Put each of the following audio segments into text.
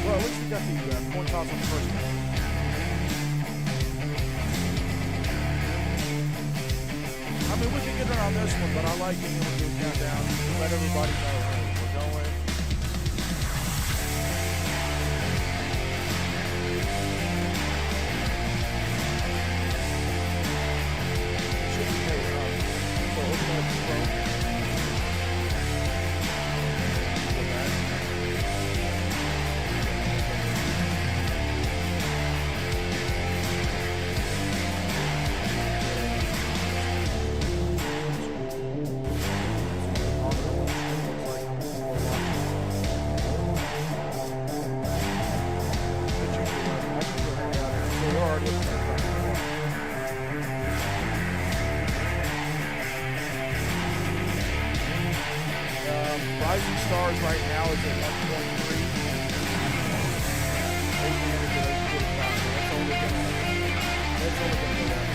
Well, at least we got the coin toss on the first one. I mean, we can get it on this one, but I like being able to do a countdown to let everybody know, hey, we're going. Should be paid off. So open up the phone. Go back. Rising Stars right now is at 1.3. 8 minutes to 45. That's only going to go down.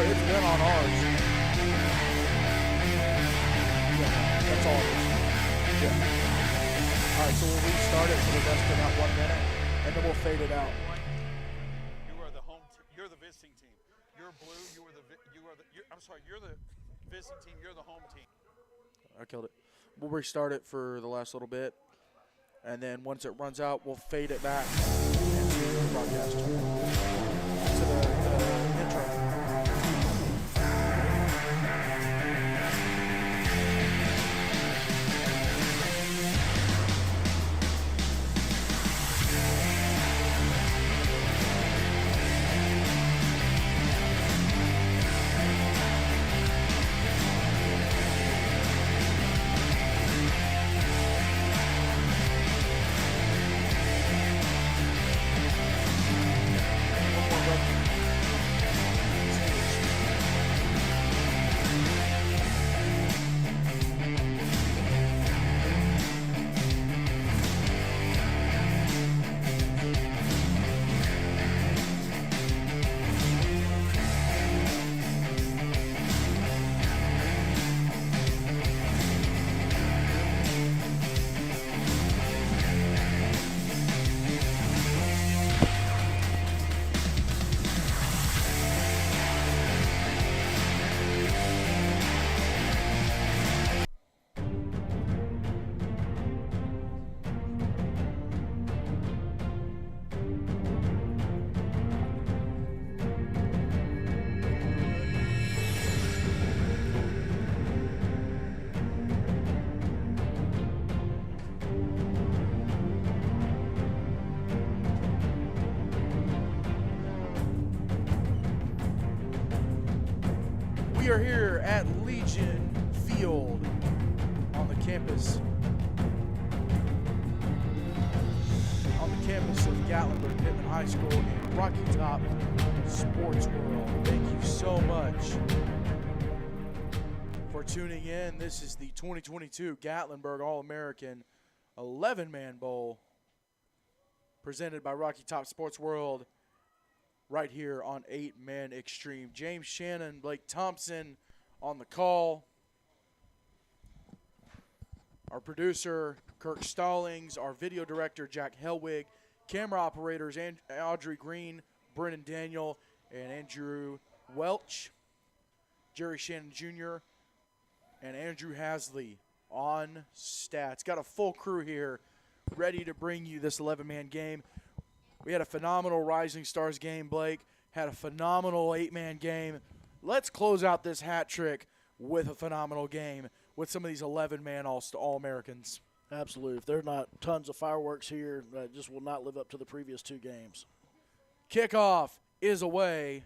It's been on ours. Yeah, that's all it is. Yeah. All right, so we'll restart it for the rest of that 1 minute, and then we'll fade it out. You are the home. You're the visiting team. You're blue. You're the visiting team. You're the home team. I killed it. We'll restart it for the last little bit, and then once it runs out, we'll fade it back into the broadcast to the intro. We are here at Legion Field on the campus of Gatlinburg Pittman High School in Rocky Top Sports World. Thank you so much for tuning in. This is the 2022 Gatlinburg All-American 11-Man Bowl presented by Rocky Top Sports World right here on 8-Man Extreme. James Shannon, Blake Thompson on the call. Our producer, Kirk Stallings. Our video director, Jack Helwig. Camera operators, Audrey Green, Brennan Daniel, and Andrew Welch. Jerry Shannon Jr. and Andrew Hasley on stats. Got a full crew here ready to bring you this 11-man game. We had a phenomenal Rising Stars game, Blake. Had a phenomenal 8-man game. Let's close out this hat trick with a phenomenal game with some of these 11-man All-Americans. Absolutely. If there are not tons of fireworks here, that just will not live up to the previous 2 games. Kickoff is away.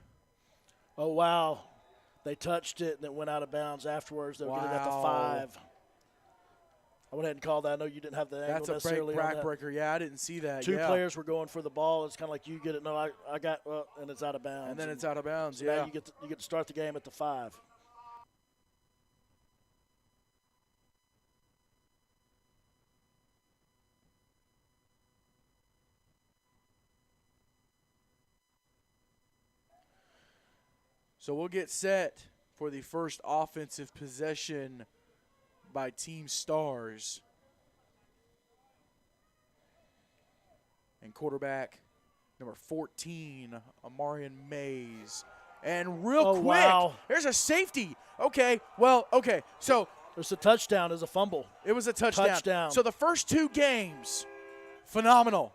Oh, wow. They touched it and it went out of bounds afterwards. They'll get it at the 5. I went ahead and called that. I know you didn't have the angle necessarily on that. Backbreaker. Yeah, I didn't see that. 2 players were going for the ball. It's kind of like you get it. No, I got and it's out of bounds. And then it's out of bounds, so now you get to start the game at the 5. So we'll get set for the first offensive possession by Team Stars. And quarterback number 14, Amarian Mays. And real quick, wow. There's a safety. Okay, so there's a touchdown. There's a fumble. It was a touchdown. So the first 2 games, phenomenal.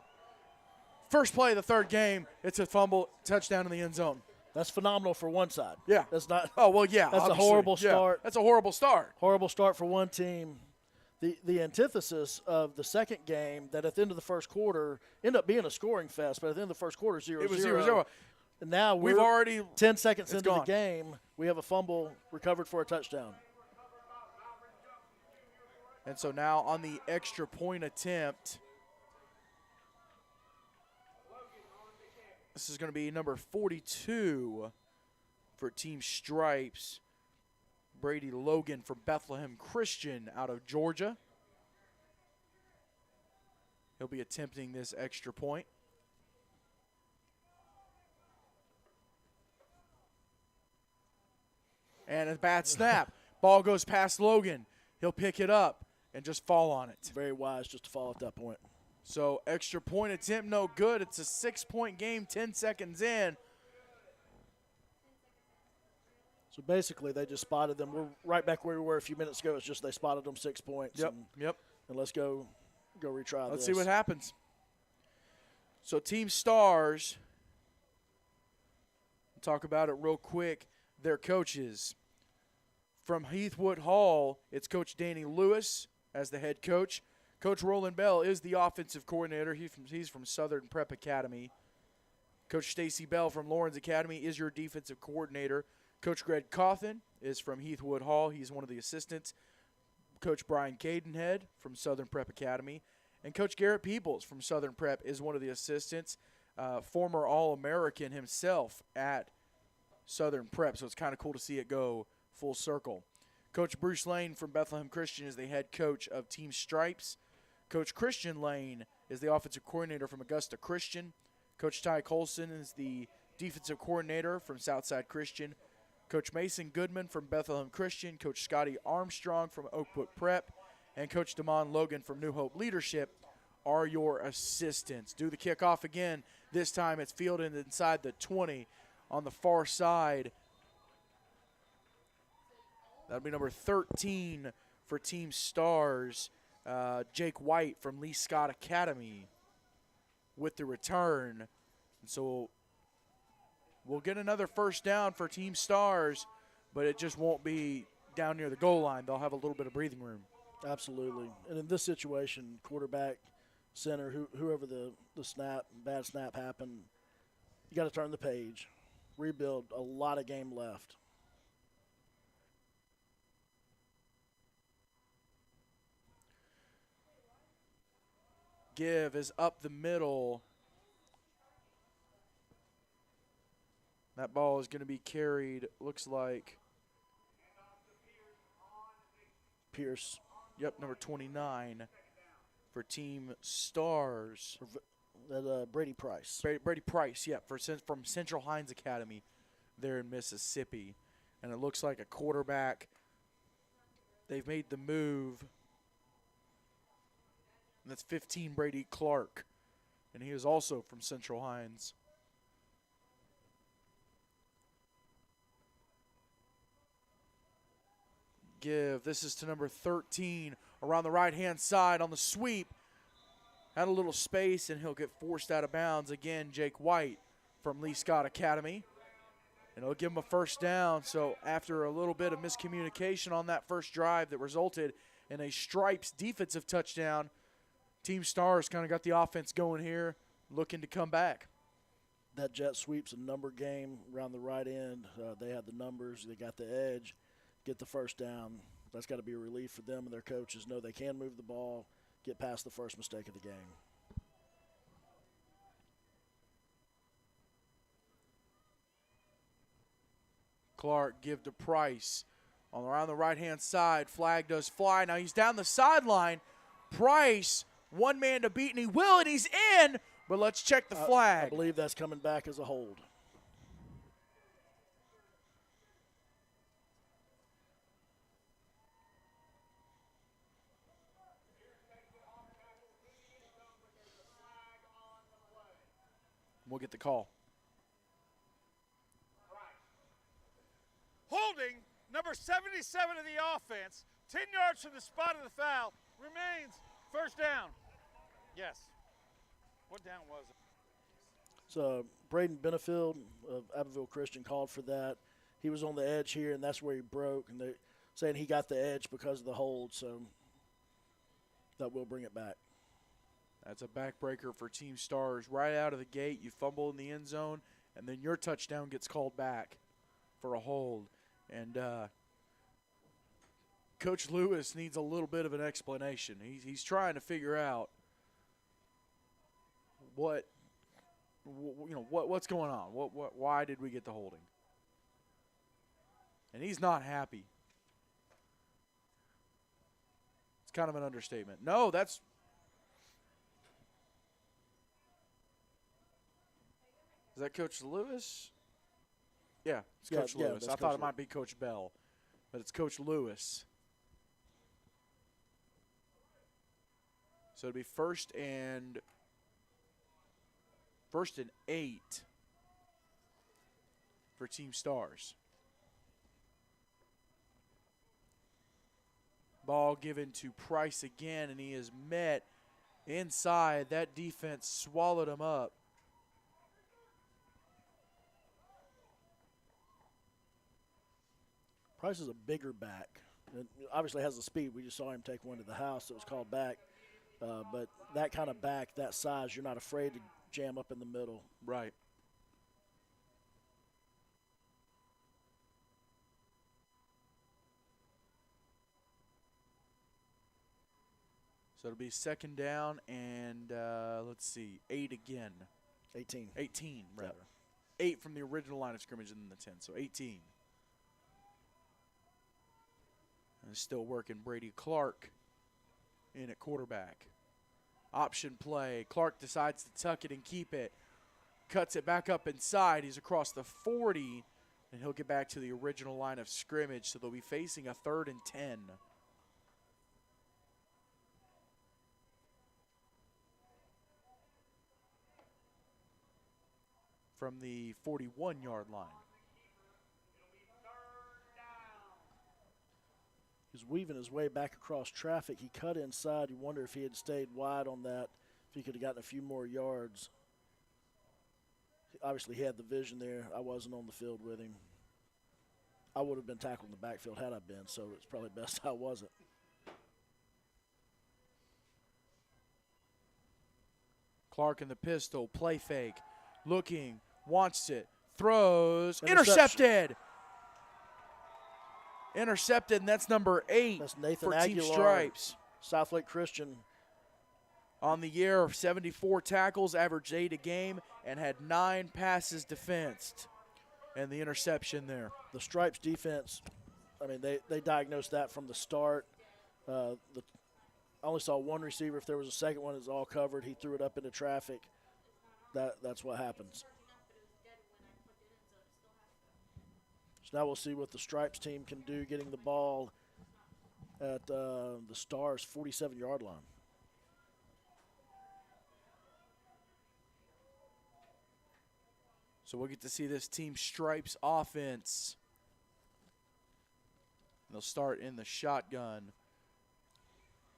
First play of the 3rd game, it's a fumble, touchdown in the end zone. That's phenomenal for one side. Yeah. That's not. Oh, well, yeah. That's obviously a horrible start. That's a horrible start. Horrible start for one team. The antithesis of the second game, that at the end of the first quarter, ended up being a scoring fest, but at the end of the first quarter, 0-0. It was 0-0. And now we've already 10 seconds into the game, we have a fumble recovered for a touchdown. And so now on the extra point attempt, this is going to be number 42 for Team Stripes, Brady Logan from Bethlehem Christian out of Georgia. He'll be attempting this extra point. And a bad snap. Ball goes past Logan. He'll pick it up and just fall on it. Very wise just to fall at that point. So extra point attempt, no good. It's a 6-point game, 10 seconds in. So basically they just spotted them. We're right back where we were a few minutes ago. It's just they spotted them 6 points. Yep. And let's go retry this. Let's see what happens. So Team Stars, talk about it real quick. Their coaches. From Heathwood Hall, it's Coach Danny Lewis as the head coach. Coach Roland Bell is the offensive coordinator. He's from Southern Prep Academy. Coach Stacy Bell from Lawrence Academy is your defensive coordinator. Coach Greg Cawthon is from Heathwood Hall. He's one of the assistants. Coach Brian Cadenhead from Southern Prep Academy. And Coach Garrett Peebles from Southern Prep is one of the assistants. Former All-American himself at Southern Prep, so it's kind of cool to see it go full circle. Coach Bruce Lane from Bethlehem Christian is the head coach of Team Stripes. Coach Christian Lane is the offensive coordinator from Augusta Christian. Coach Ty Colson is the defensive coordinator from Southside Christian. Coach Mason Goodman from Bethlehem Christian. Coach Scotty Armstrong from Oakbrook Prep. And Coach Damon Logan from New Hope Leadership are your assistants. Do the kickoff again. This time it's fielded inside the 20 on the far side. That'll be number 13 for Team Stars, Jake White from Lee Scott Academy with the return. And so we'll get another first down for Team Stars, but it just won't be down near the goal line. They'll have a little bit of breathing room. Absolutely. And in this situation, quarterback, center, whoever the bad snap happened, you got to turn the page, rebuild, a lot of game left. Give is up the middle. That ball is going to be carried, looks like Pierce. Yep, number 29 for Team Stars. Brady Price. Brady Price, yeah, from Central Hines Academy there in Mississippi. And it looks like a quarterback. They've made the move. And that's 15, Brady Clark. And he is also from Central Hines. Give. This is to number 13 around the right-hand side on the sweep. Had a little space, and he'll get forced out of bounds. Again, Jake White from Lee Scott Academy. And it'll give him a first down. So after a little bit of miscommunication on that first drive that resulted and a Stripes defensive touchdown. Team Stars kind of got the offense going here, looking to come back. That jet sweep's a number game around the right end. They had the numbers. They got the edge, get the first down. That's got to be a relief for them and their coaches. Know they can move the ball, get past the first mistake of the game. Clark give to Price. Around the right-hand side, flag does fly. Now he's down the sideline. Price, one man to beat, and he will, and he's in. But let's check the flag. I believe that's coming back as a hold. We'll get the call. Holding number 77 of the offense, 10 yards from the spot of the foul, remains first down. Yes. What down was it? So Braden Benefield of Abbeville Christian called for that. He was on the edge here, and that's where he broke. And they're saying he got the edge because of the hold, so that will bring it back. That's a backbreaker for Team Stars. Right out of the gate, you fumble in the end zone, and then your touchdown gets called back for a hold. And Coach Lewis needs a little bit of an explanation. He's trying to figure out what's going on. Why did we get the holding? And he's not happy. It's kind of an understatement. No, that's – is that Coach Lewis? Yeah, it's Coach Lewis. I thought it might be Coach Bell, but it's Coach Lewis. So it'll be first and 8 for Team Stars. Ball given to Price again, and he is met inside. That defense swallowed him up. Price is a bigger back. It obviously has the speed. We just saw him take one to the house that was called back. But that kind of back, that size, you're not afraid to jam up in the middle. Right. So it'll be second down and, let's see, 8 again. 18. 18, rather. Yeah. 8 from the original line of scrimmage and then the 10, so 18. And still working Brady Clark in at quarterback. Option play. Clark decides to tuck it and keep it. Cuts it back up inside. He's across the 40, and he'll get back to the original line of scrimmage, so they'll be facing a 3rd and 10. From the 41-yard line. He's weaving his way back across traffic. He cut inside. You wonder if he had stayed wide on that, if he could have gotten a few more yards. Obviously, he had the vision there. I wasn't on the field with him. I would have been tackled in the backfield had I been, so it's probably best I wasn't. Clark in the pistol, play fake, looking, wants it, throws, intercepted. Intercepted, and that's number 8 that's Nathan for Aguilar, Team Stripes. Southlake Christian. On the year of 74 tackles, averaged 8 a game, and had 9 passes defensed. And the interception there. The Stripes defense, I mean, they diagnosed that from the start. I only saw one receiver. If there was a second one, it's all covered. He threw it up into traffic. That's what happens. So now we'll see what the Stripes team can do getting the ball at the Stars' 47-yard line. So we'll get to see this Team Stripes offense. They'll start in the shotgun.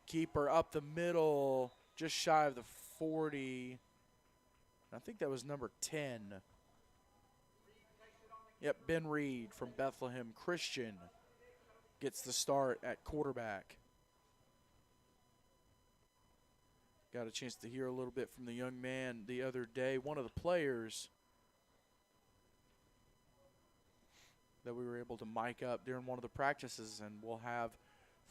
Keeper up the middle, just shy of the 40. I think that was number 10. Yep, Ben Reed from Bethlehem Christian gets the start at quarterback. Got a chance to hear a little bit from the young man the other day. One of the players that we were able to mic up during one of the practices, and we'll have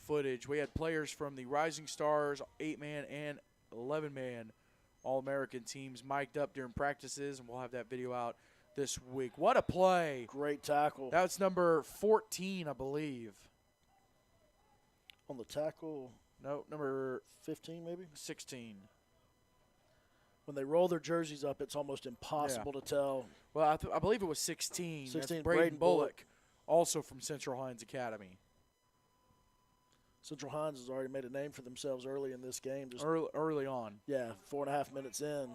footage. We had players from the Rising Stars 8-man and 11-man All-American teams mic'd up during practices, and we'll have that video out this week. What a play. Great tackle. That's number 14, I believe. On the tackle. No, number 15 maybe? 16. When they roll their jerseys up, it's almost impossible to tell. Well, I believe it was 16. 16, That's Braden Braden Bullock, also from Central Hines Academy. Central Hines has already made a name for themselves early in this game. Just Early on. Yeah, 4.5 minutes in.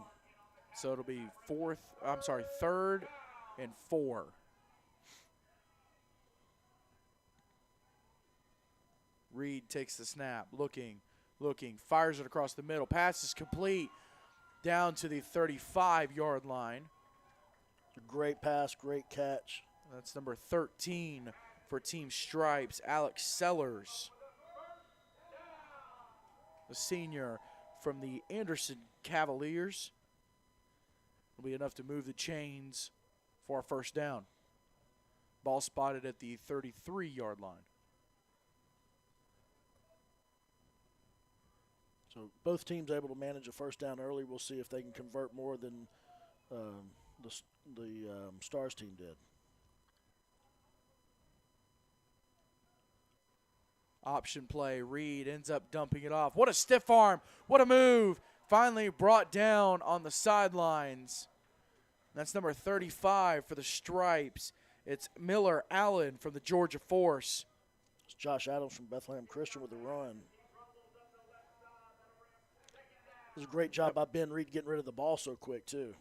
So it'll be 3rd and 4. Reed takes the snap, looking, fires it across the middle. Pass is complete down to the 35-yard line. Great pass, great catch. That's number 13 for Team Stripes, Alex Sellers, the senior from the Anderson Cavaliers. Will be enough to move the chains for our first down. Ball spotted at the 33-yard line. So both teams able to manage a first down early. We'll see if they can convert more than the Stars team did. Option play. Reed ends up dumping it off. What a stiff arm. What a move. Finally brought down on the sidelines. That's number 35 for the Stripes. It's Miller Allen from the Georgia Force. It's Josh Adams from Bethlehem Christian with the run. It was a great job by Ben Reed getting rid of the ball so quick, too.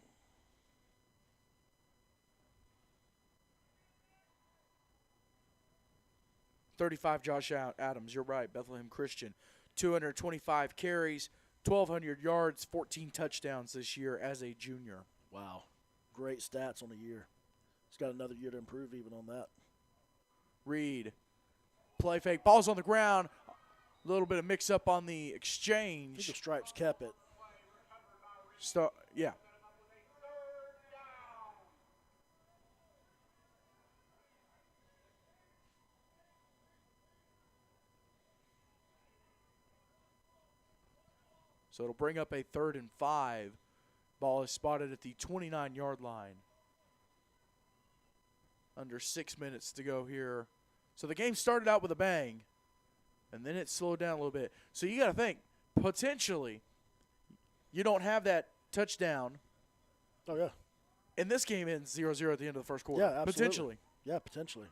Josh Adams, you're right, Bethlehem Christian. 225 carries, 1,200 yards, 14 touchdowns this year as a junior. Wow. Great stats on the year. He's got another year to improve even on that. Reed, play fake, ball's on the ground. A little bit of mix-up on the exchange. I think the Stripes kept it. Yeah. So it'll bring up a 3rd and 5. Ball is spotted at the 29-yard line. Under 6 minutes to go here. So the game started out with a bang, and then it slowed down a little bit. So you got to think, potentially, you don't have that touchdown. Oh, yeah. And this game ends 0-0 at the end of the first quarter. Yeah, absolutely. Potentially. Yeah, potentially.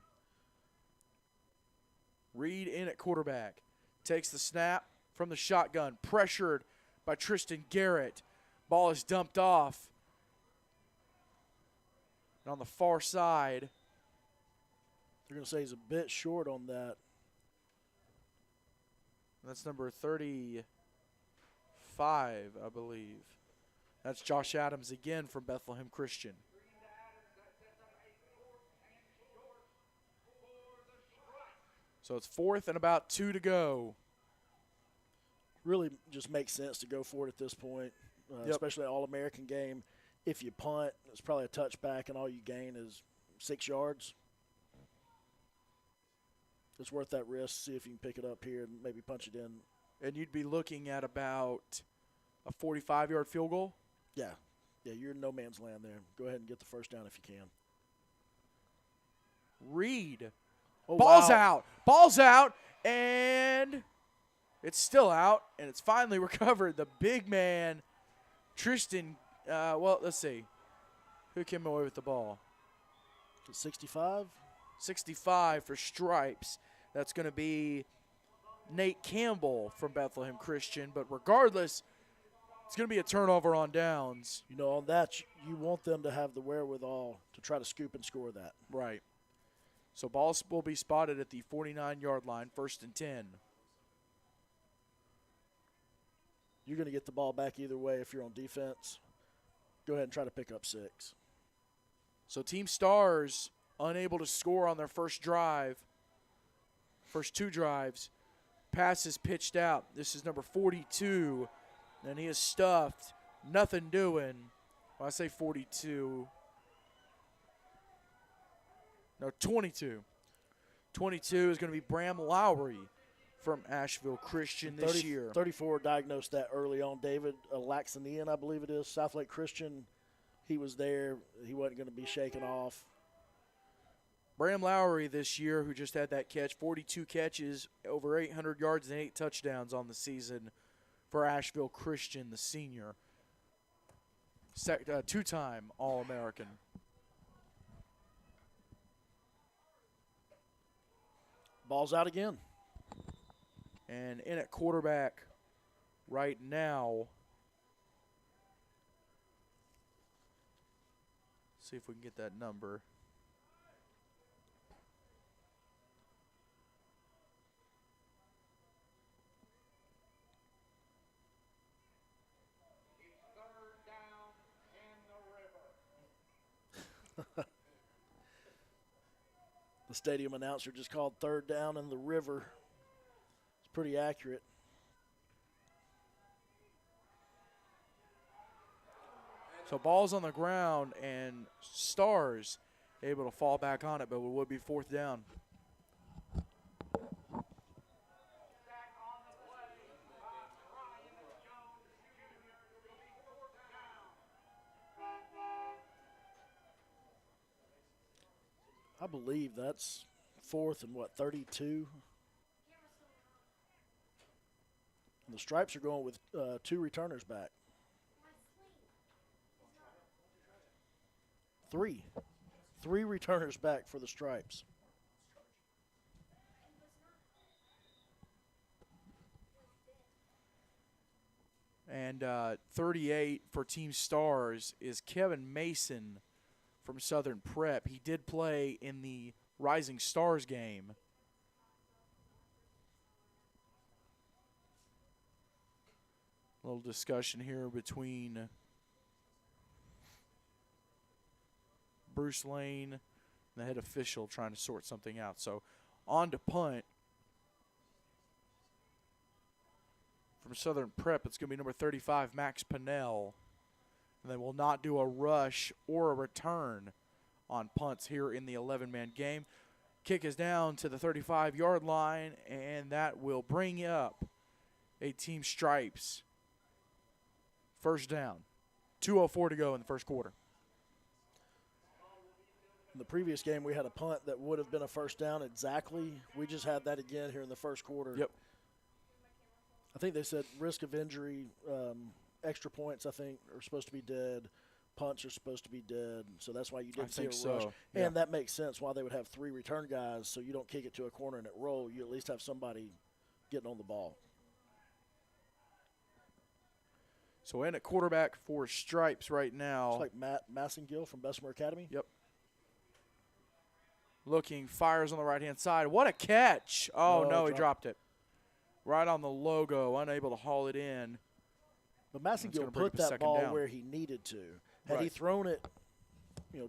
Reed in at quarterback. Takes the snap from the shotgun. Pressured by Tristan Garrett. Ball is dumped off. And on the far side. They're going to say he's a bit short on that. That's number 35, I believe. That's Josh Adams again from Bethlehem Christian. So it's 4th and about 2 to go. Really just makes sense to go for it at this point, especially an All-American game. If you punt, it's probably a touchback, and all you gain is 6 yards. It's worth that risk. See if you can pick it up here and maybe punch it in. And you'd be looking at about a 45-yard field goal? Yeah. Yeah, you're in no man's land there. Go ahead and get the first down if you can. Reed. Oh, Ball's wow. out. Ball's out, and it's still out, and it's finally recovered. The big man, Tristan, let's see. Who came away with the ball? 65? 65 for Stripes. That's going to be Nate Campbell from Bethlehem Christian. But regardless, it's going to be a turnover on downs. You know, on that, you want them to have the wherewithal to try to scoop and score that. Right. So ball will be spotted at the 49-yard line, 1st and 10. You're going to get the ball back either way if you're on defense. Go ahead and try to pick up 6. So Team Stars unable to score on their first drive, first 2 drives. Pass is pitched out. This is number 42, And he is stuffed. Nothing doing. Well, I say 42. No, 22. 22 is going to be Bram Lowry from Asheville Christian this year. 34 diagnosed that early on. David Laxanian, I believe it is, Southlake Christian. He was there. He wasn't going to be shaken off. Bram Lowry this year, who just had that catch, 42 catches, over 800 yards and 8 touchdowns on the season for Asheville Christian, the senior. Two-time All-American. Ball's out again. And in at quarterback right now. See if we can get that number. The stadium announcer just called third down in the river. It's pretty accurate. So ball's on the ground, and Stars able to fall back on it, but it would be fourth down. I believe that's fourth and, 32? And the Stripes are going with 2 returners back. 3. 3 returners back for the Stripes. And 38 for Team Stars is Kevin Mason from Southern Prep. He did play in the Rising Stars game. A little discussion here between Bruce Lane and the head official trying to sort something out. So on to punt. From Southern Prep, it's going to be number 35, Max Pinnell. And they will not do a rush or a return on punts here in the 11-man game. Kick is down to the 35-yard line, and that will bring up a Team Stripes first down. 2:04 to go in the first quarter. In the previous game, we had a punt that would have been a first down exactly. We just had that again here in the first quarter. Yep. I think they said risk of injury, extra points, I think, are supposed to be dead. Punts are supposed to be dead. So that's why you didn't see a rush. Yeah. And that makes sense why they would have 3 return guys, so you don't kick it to a corner and it roll. You at least have somebody getting on the ball. So in at quarterback for Stripes right now. It's like Matt Massengill from Bessemer Academy. Yep. Looking, fires on the right-hand side. What a catch. Oh, no, he dropped it. Right on the logo, unable to haul it in. But Massengill put that ball where he needed to. Had he thrown it,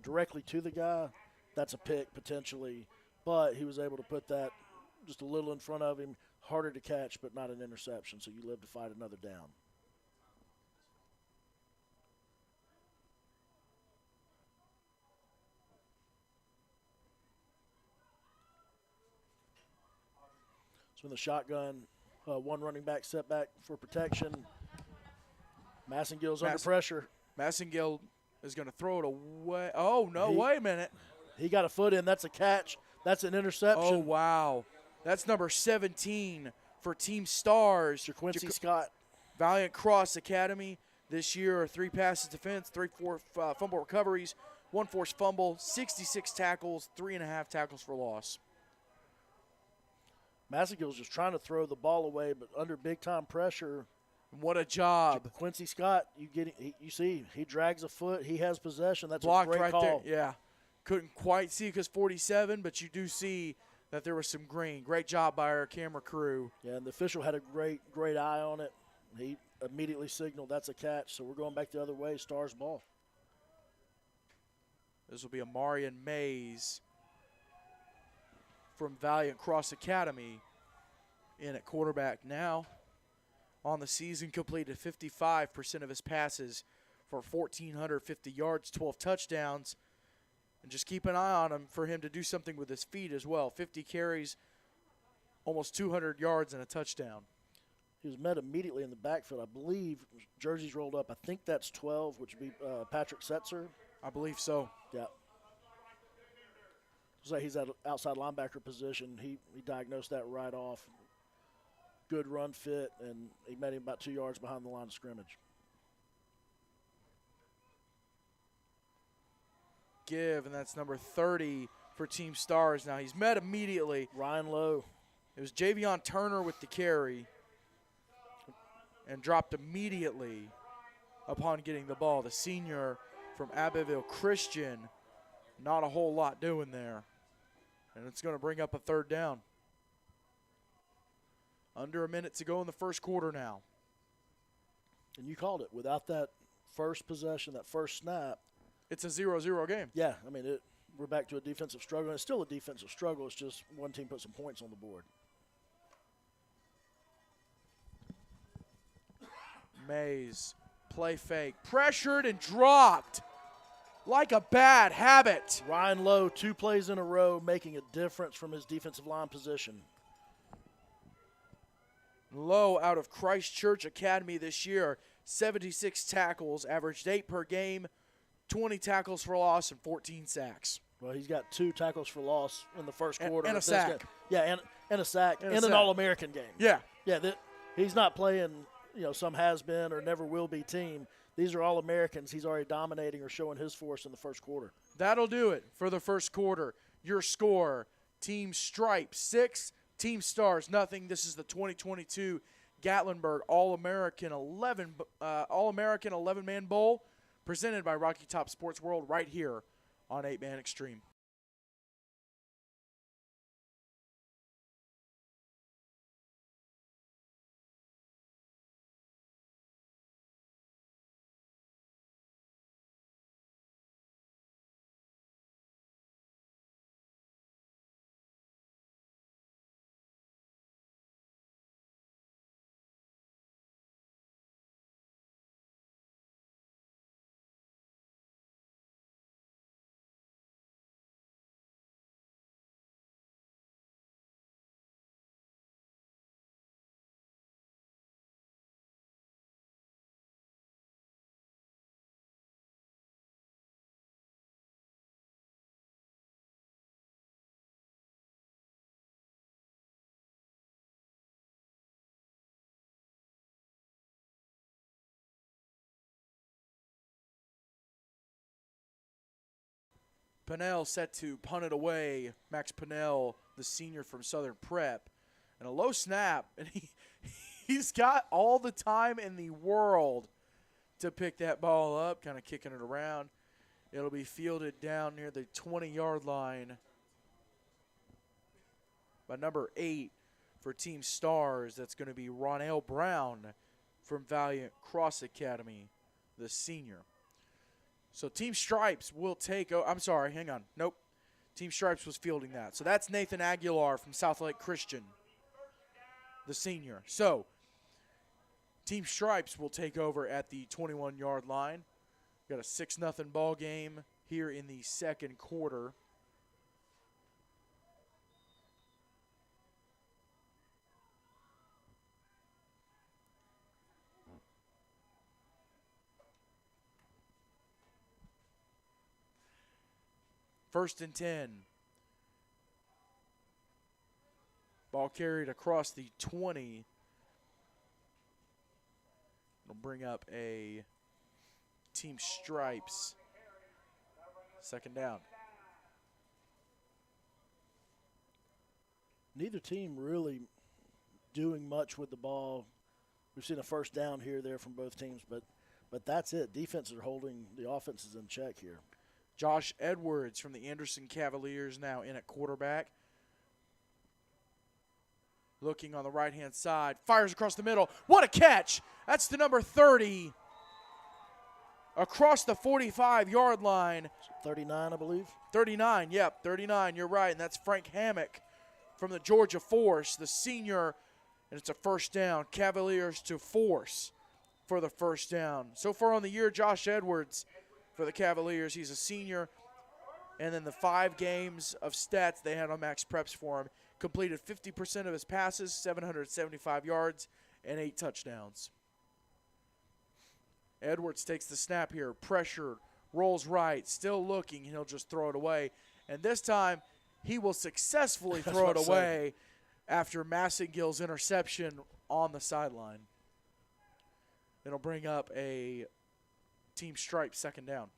directly to the guy, that's a pick potentially. But he was able to put that just a little in front of him, harder to catch, but not an interception. So you live to fight another down. So in the shotgun, 1 running back setback for protection. Massengill's under pressure. Massengill is going to throw it away. Oh, no, wait a minute. He got a foot in. That's a catch. That's an interception. Oh, wow. That's number 17 for Team Stars. Quincy Scott. Valiant Cross Academy this year, 3 passes defense, 3 fumble recoveries, 1 forced fumble, 66 tackles, 3.5 tackles for loss. Massengill's just trying to throw the ball away, but under big-time pressure. What a job. Quincy Scott, you see, he drags a foot. He has possession. That's blocked a great right call. There. Yeah. Couldn't quite see because 47, but you do see that there was some green. Great job by our camera crew. Yeah, and the official had a great eye on it. He immediately signaled that's a catch, so we're going back the other way, Stars ball. This will be a Marion Mays from Valiant Cross Academy in at quarterback now. on the season, completed 55% of his passes for 1,450 yards, 12 touchdowns. And just keep an eye on him for him to do something with his feet as well. 50 carries, almost 200 yards, and a touchdown. He was met immediately in the backfield. I believe jerseys rolled up. I think that's 12, which would be Patrick Setzer. I believe so. Yeah. So he's at outside linebacker position. He diagnosed that right off. Good run fit, and he met him about 2 yards behind the line of scrimmage. Give, and that's number 30 for Team Stars. Now he's met immediately. Ryan Lowe. It was Javion Turner with the carry and dropped immediately upon getting the ball. The senior from Abbeville Christian, not a whole lot doing there. And it's going to bring up a third down. Under a minute to go in the first quarter now. And you called it. Without that first possession, that first snap, it's a 0-0 game. Yeah, I mean, we're back to a defensive struggle. And it's still a defensive struggle. It's just one team put some points on the board. Mays, play fake, pressured and dropped like a bad habit. Ryan Lowe, 2 plays in a row, making a difference from his defensive line position. Lowe out of Christ Church Academy this year, 76 tackles, averaged 8 per game, 20 tackles for loss, and 14 sacks. Well, he's got 2 tackles for loss in the first quarter. And a sack. Yeah, and a sack and in an All-American game. Yeah. Yeah, he's not playing, some has-been or never will be team. These are All-Americans. He's already dominating or showing his force in the first quarter. That'll do it for the first quarter. Your score, Team Stripes 6, Team Stars nothing. This is the 2022 Gatlinburg All-American 11-man Bowl, presented by Rocky Top Sports World right here on 8-Man Extreme. Pennell set to punt it away. Max Pennell, the senior from Southern Prep. And a low snap, and he's got all the time in the world to pick that ball up, kind of kicking it around. It'll be fielded down near the 20-yard line by number 8 for Team Stars. That's going to be Ronell Brown from Valiant Cross Academy, the senior. So Team Stripes will take – I'm sorry, hang on. Nope. Team Stripes was fielding that. So that's Nathan Aguilar from South Lake Christian, the senior. So Team Stripes will take over at the 21-yard line. Got a 6-0 ball game here in the second quarter. First and 10. Ball carried across the 20. It'll bring up a Team Stripes. Second down. Neither team really doing much with the ball. We've seen a first down here or there from both teams, but that's it. Defenses are holding the offenses in check here. Josh Edwards from the Anderson Cavaliers now in at quarterback. Looking on the right-hand side. Fires across the middle. What a catch! That's the number 30. Across the 45-yard line. 39, I believe. 39, yep, 39. You're right, and that's Frank Hammock from the Georgia Force, the senior and it's a first down. Cavaliers to force for the first down. So far on the year, Josh Edwards for the Cavaliers. He's a senior, and then the 5 games of stats they had on Max Preps for him, completed 50% of his passes, 775 yards, and 8 touchdowns. Edwards takes the snap here, pressured, rolls right, still looking, and he'll just throw it away. And this time, he will successfully throw it away after Massengill's interception on the sideline. It'll bring up a team stripe second down.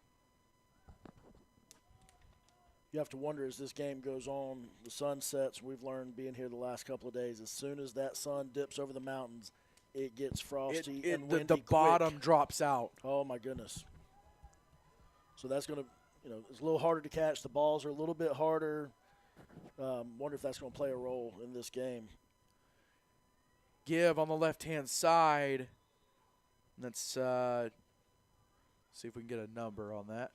You have to wonder as this game goes on, the sun sets. We've learned being here the last couple of days, as soon as that sun dips over the mountains, it gets frosty and windy the quick. bottom drops out. Oh, my goodness. So that's going to, it's a little harder to catch. The balls are a little bit harder. Wonder if that's going to play a role in this game. Give on the left-hand side. Let's see if we can get a number on that.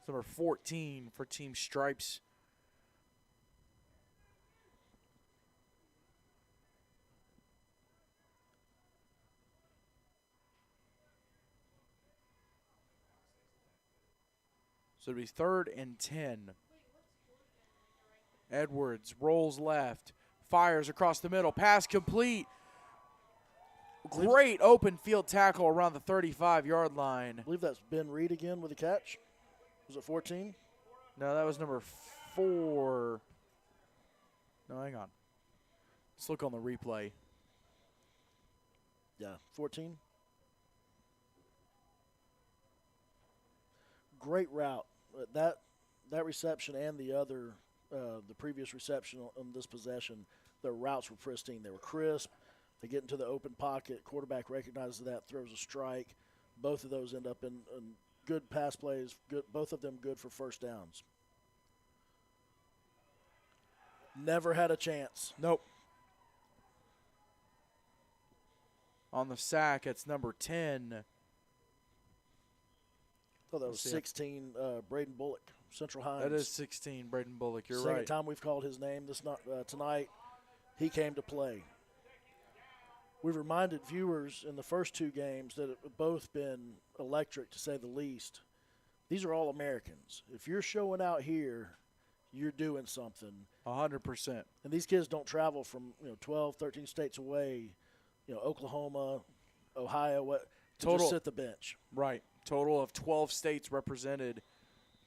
It's number 14 for Team Stripes. So it'll be 3rd and 10. Edwards rolls left, fires across the middle, pass complete. Great open field tackle around the 35-yard line. I believe that's Ben Reed again with a catch. Was it 14? No, that was number 4. No, hang on. Let's look on the replay. Yeah, 14. Great route. That reception and the other, the previous reception on this possession, their routes were pristine. They were crisp. They get into the open pocket. Quarterback recognizes that, throws a strike. Both of those end up in good pass plays. Good, both of them good for first downs. Never had a chance. Nope. On the sack, it's number 10. I thought that was 16, Braden Bullock, Central Hines. That is 16, Braden Bullock. You're right. Second time we've called his name tonight. He came to play. We've reminded viewers in the first 2 games that have both been electric, to say the least. These are all Americans. If you're showing out here, you're doing something. 100%. And these kids don't travel from 12, 13 states away, Oklahoma, Ohio, to just sit the bench. Right. Total of 12 states represented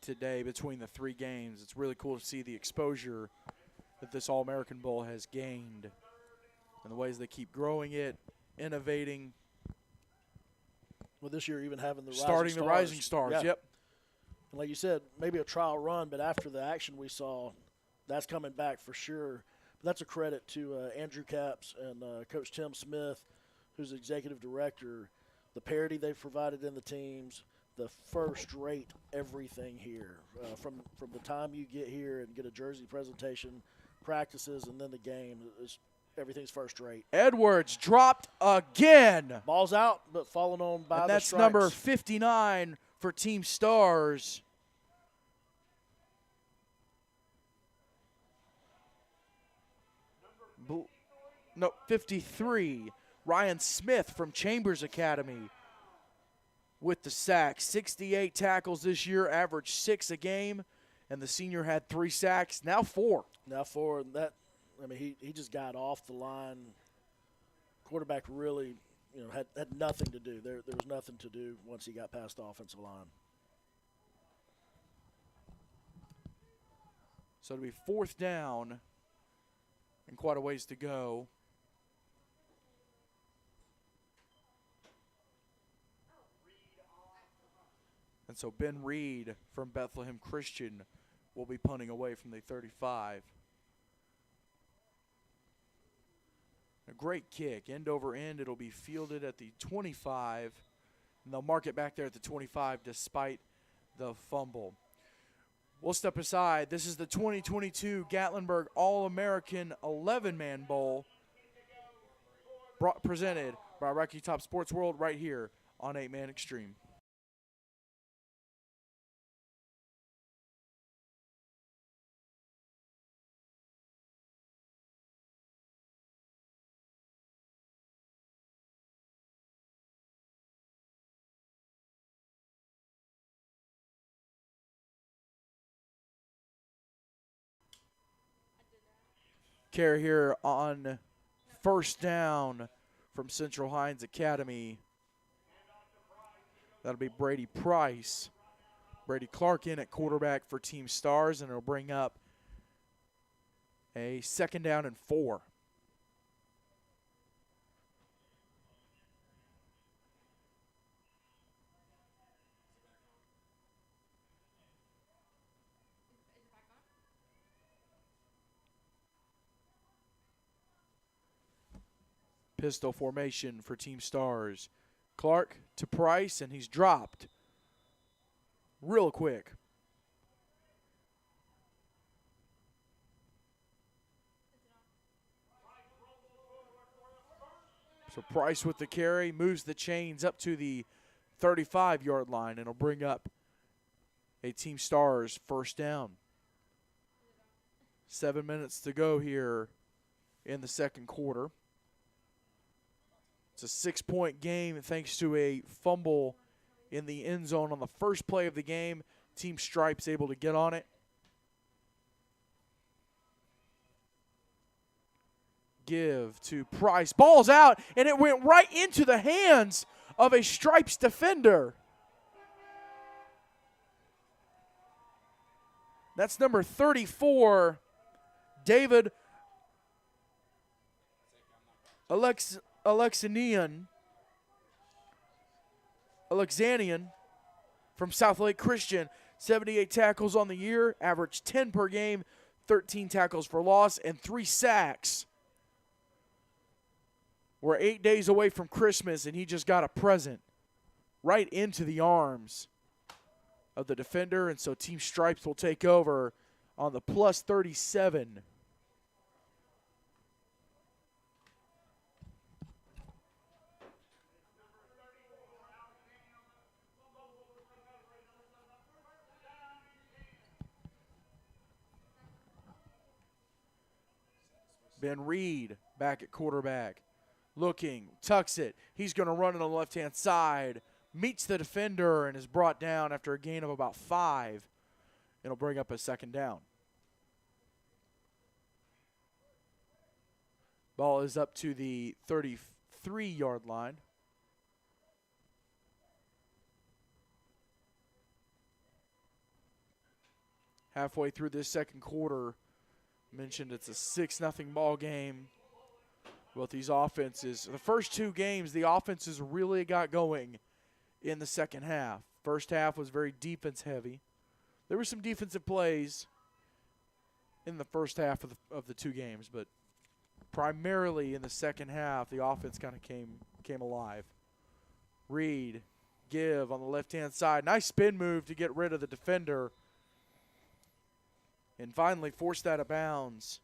today between the 3 games. It's really cool to see the exposure that this All-American Bowl has gained and the ways they keep growing it, innovating. Well, this year even having the Rising Stars. Yeah. Yep. And like you said, maybe a trial run, but after the action we saw, that's coming back for sure. But that's a credit to Andrew Capps and Coach Tim Smith, who's the executive director. The parity they've provided in the teams, the first-rate everything here. From the time you get here and get a jersey presentation, practices, and then the game, everything's first-rate. Edwards dropped again. Ball's out, but falling on by and the that's stripes. number 59 for Team Stars. No, 53. Ryan Smith from Chambers Academy with the sack. 68 tackles this year, averaged 6 a game, and the senior had 3 sacks, now 4. Now 4. He just got off the line. Quarterback really, had nothing to do. There was nothing to do once he got past the offensive line. So it'll be 4th down and quite a ways to go. And so Ben Reed from Bethlehem Christian will be punting away from the 35. A great kick, end over end. It'll be fielded at the 25, and they'll mark it back there at the 25 despite the fumble. We'll step aside. This is the 2022 Gatlinburg All-American 11-Man Bowl presented by Rocky Top Sports World right here on 8-Man Extreme. carry here on first down from Central Hines Academy. That'll be Brady Price. Brady Clark in at quarterback for Team Stars, and it'll bring up a 2nd down and 4. Pistol formation for Team Stars. Clark to Price, and he's dropped real quick. So Price with the carry, moves the chains up to the 35-yard line, and it'll bring up a Team Stars 1st down. 7 minutes to go here in the 2nd quarter. It's a 6-point game thanks to a fumble in the end zone on the first play of the game. Team Stripes able to get on it. Give to Price. Ball's out, and it went right into the hands of a Stripes defender. That's number 34, David Alexanian from South Lake Christian. 78 tackles on the year, averaged 10 per game, 13 tackles for loss, and 3 sacks. We're 8 days away from Christmas, and he just got a present right into the arms of the defender, and so Team Stripes will take over on the plus 37. Ben Reed back at quarterback. Looking, tucks it. He's going to run it on the left-hand side. Meets the defender and is brought down after a gain of about 5. It'll bring up a 2nd down. Ball is up to the 33-yard line. Halfway through this 2nd quarter, mentioned it's a 6-0 ball game. Both these offenses, the first 2 games, the offenses really got going in the 2nd half. First half was very defense heavy. There were some defensive plays in the first half of the 2 games, but primarily in the 2nd half, the offense kind of came alive. Reed, give on the left-hand side. Nice spin move to get rid of the defender. And finally forced out of bounds.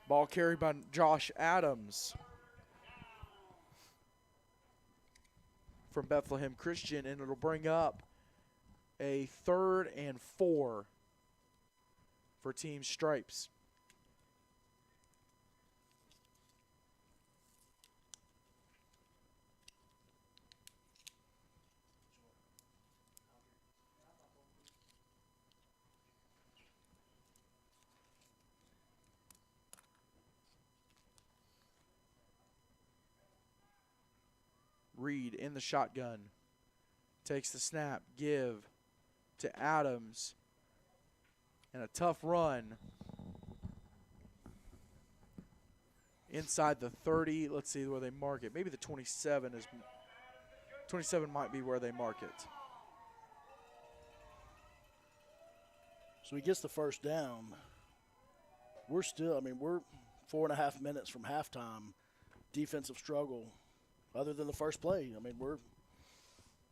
Ball carried by Josh Adams from Bethlehem Christian, and it'll bring up a 3rd and 4 for Team Stripes. Reed in the shotgun. Takes the snap. Give to Adams. And a tough run. Inside the 30. Let's see where they mark it. Maybe the 27 is. 27 might be where they mark it. So he gets the 1st down. We're 4.5 minutes from halftime. Defensive struggle. Other than the first play, we're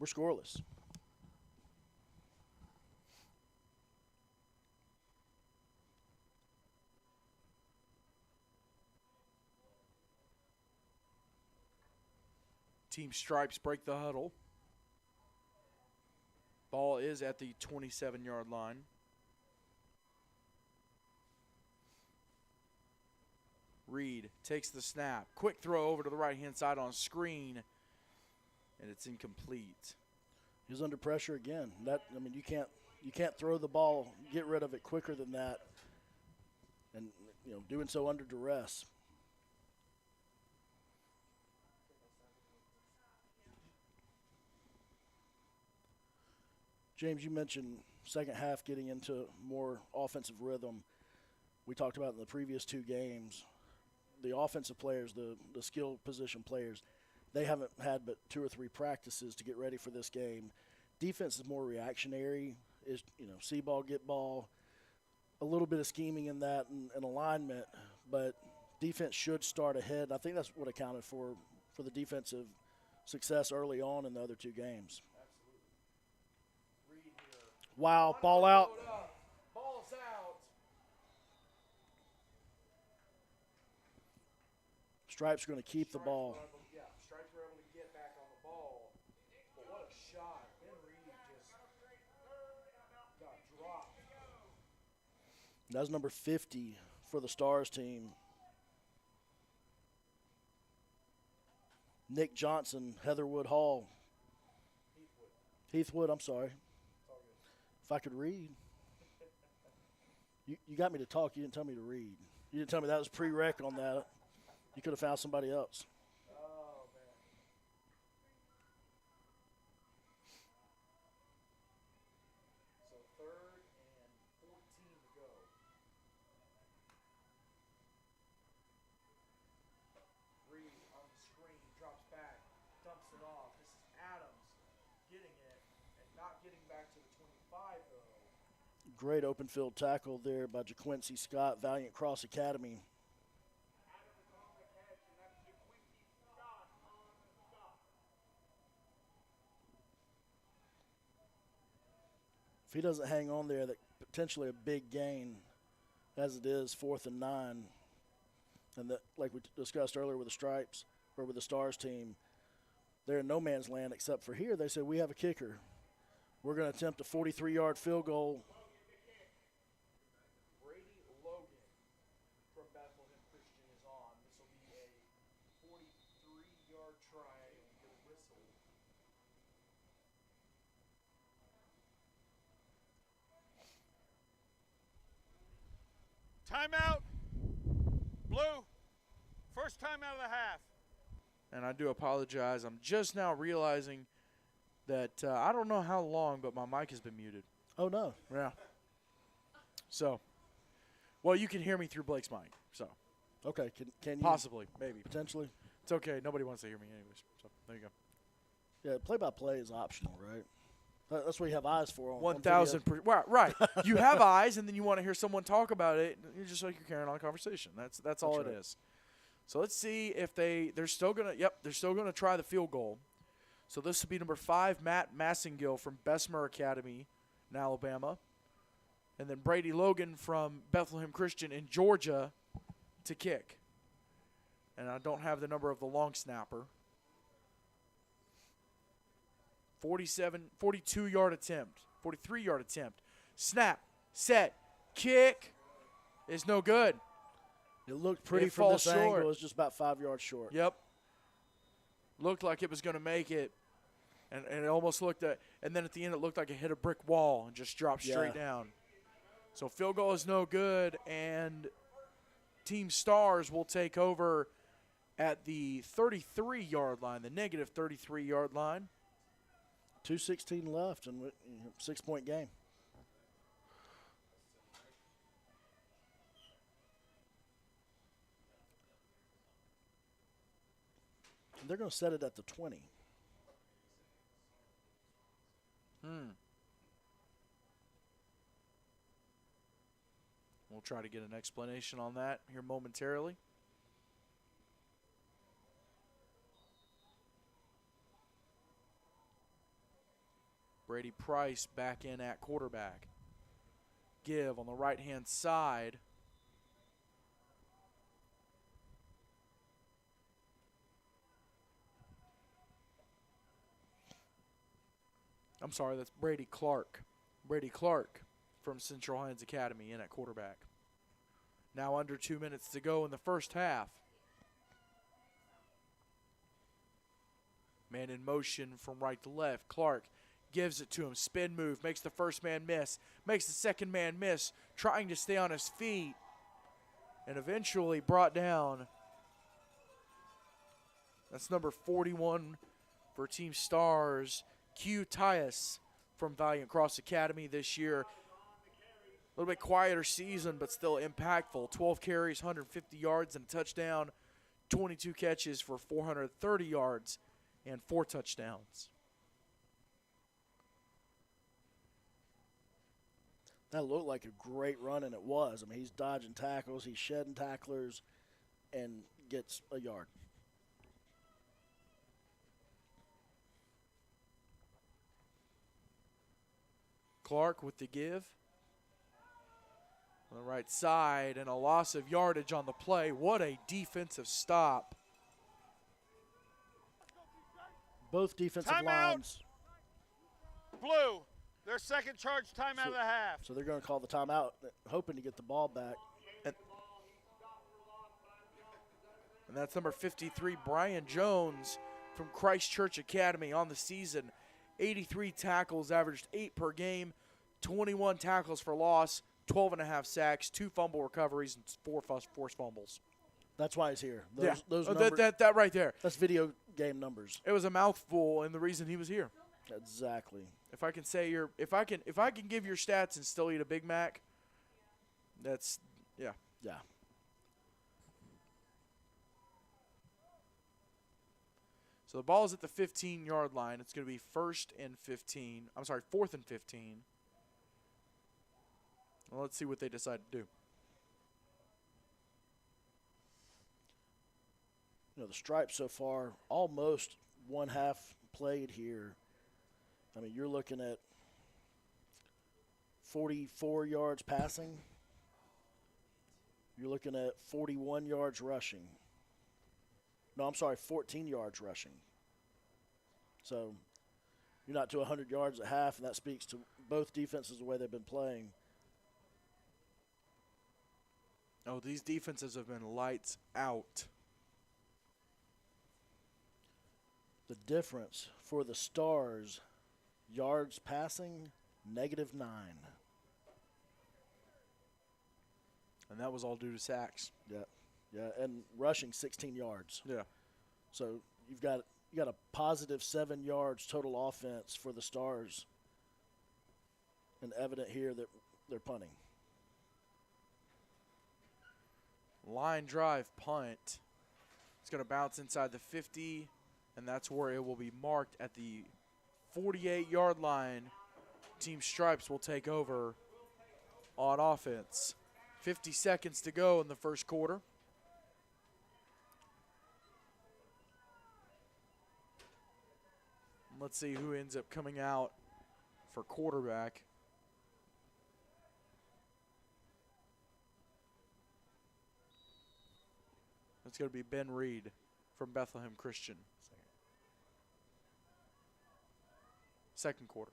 scoreless. Team Stripes break the huddle. Ball is at the 27-yard line. Reed takes the snap. Quick throw over to the right-hand side on screen, and it's incomplete. He's under pressure again. You can't You can't throw the ball, get rid of it quicker than that, and doing so under duress. James, you mentioned second half getting into more offensive rhythm. We talked about in the previous 2 games, the offensive players, the skill position players, they haven't had but 2 or 3 practices to get ready for this game. Defense is more reactionary. Is see ball, get ball, a little bit of scheming in that and alignment, but defense should start ahead. I think that's what accounted for the defensive success early on in the other 2 games. Wow, ball out. Ball's out. Stripes are going to keep the ball. Yeah, Stripes were able to get back on the ball. But what a shot. Ben Reed just got dropped. That's number 50 for the Stars team. Nick Johnson, Heatherwood Hall. Heathwood, I'm sorry. If I could read. You got me to talk. You didn't tell me to read. You didn't tell me that was prereq on that. You could have found somebody else. Oh, man. So 3rd and 14 to go. Reed on the screen, drops back, dumps it off. This is Adams getting it and not getting back to the 25, though. Great open field tackle there by JaQuincy Scott, Valiant Cross Academy. If he doesn't hang on there, that potentially a big gain, as it is 4th and 9. And that, like we discussed earlier with the Stripes or with the Stars team, they're in no man's land except for here. They said, we have a kicker. We're going to attempt a 43-yard field goal. Brady Logan from Bethlehem Christian is on. This will be a 43-yard try and get a whistle. Timeout. Blue. First timeout of the half. And I do apologize. I'm just now realizing that I don't know how long, but my mic has been muted. Oh, no. Yeah. So, well, you can hear me through Blake's mic. So, Okay, can you? possibly, maybe. Potentially. It's okay. Nobody wants to hear me anyways. So, there you go. Yeah, play-by-play is optional, right? That's what you have eyes for. On 1,000%. Right. You have eyes, and then you want to hear someone talk about it. You're just like you're carrying on a conversation. That's all it right. is. So let's see if they're still gonna try the field goal. So this will be number 5, Matt Massengill from Bessemer Academy in Alabama, and then Brady Logan from Bethlehem Christian in Georgia to kick. And I don't have the number of the long snapper. 42-yard attempt, 43-yard attempt. Snap, set, kick is no good. It looked pretty It from falls this short. angle. It was just about 5 yards short. Yep. Looked like it was going to make it, and it almost looked at, and then at the end it looked like it hit a brick wall and just dropped straight down. So field goal is no good, and Team Stars will take over at the 33-yard line, the negative 33-yard line. 2:16 left and 6-point game. They're going to set it at the 20. We'll try to get an explanation on that here momentarily. Brady Price back in at quarterback. Give on the right-hand side. I'm sorry, that's Brady Clark. Brady Clark from Central Hines Academy in at quarterback. Now under 2 minutes to go in the first half. Man in motion from right to left. Clark gives it to him. Spin move, makes the first man miss, makes the second man miss, trying to stay on his feet, and eventually brought down. That's number 41 for Team Stars, Q Tyus from Valiant Cross Academy this year. A little bit quieter season, but still impactful. 12 carries, 150 yards, and a touchdown. 22 catches for 430 yards and 4 touchdowns. That looked like a great run, and it was. I mean, he's dodging tackles, he's shedding tacklers, and gets a yard. Clark with the give. On the right side, and a loss of yardage on the play. What a defensive stop. Both defensive Timeout. lines. Blue, their second charge timeout of the half. So they're going to call the timeout, hoping to get the ball back. And that's number 53, Brian Jones from Christ Church Academy on the season. 83 tackles, averaged 8 per game, 21 tackles for loss, 12.5 sacks, 2 fumble recoveries, and 4 forced fumbles. That's why he's here. Those numbers, that right there. That's video game numbers. It was a mouthful, and the reason he was here. Exactly. If I can say if I can give your stats and still eat a Big Mac, that's yeah. Yeah. So the ball is at the 15-yard line. It's going to be 4th and 15. Well, let's see what they decide to do. You know, the Stripes so far, almost one half played here. I mean, you're looking at 44 yards passing. You're looking at 41 yards rushing. No, I'm sorry, 14 yards rushing. So you're not to 100 yards at half, and that speaks to both defenses the way they've been playing. Oh, these defenses have been lights out. The difference for the Stars, yards passing, -9. And that was all due to sacks. Yeah, and rushing 16 yards. Yeah. So you got a positive 7 yards total offense for the Stars, and evident here that they're punting. Line drive punt. It's going to bounce inside the 50, and that's where it will be marked at the 48-yard line. Team Stripes will take over on offense. 50 seconds to go in the first quarter. Let's see who ends up coming out for quarterback. It's going to be Ben Reed from Bethlehem Christian. Second quarter.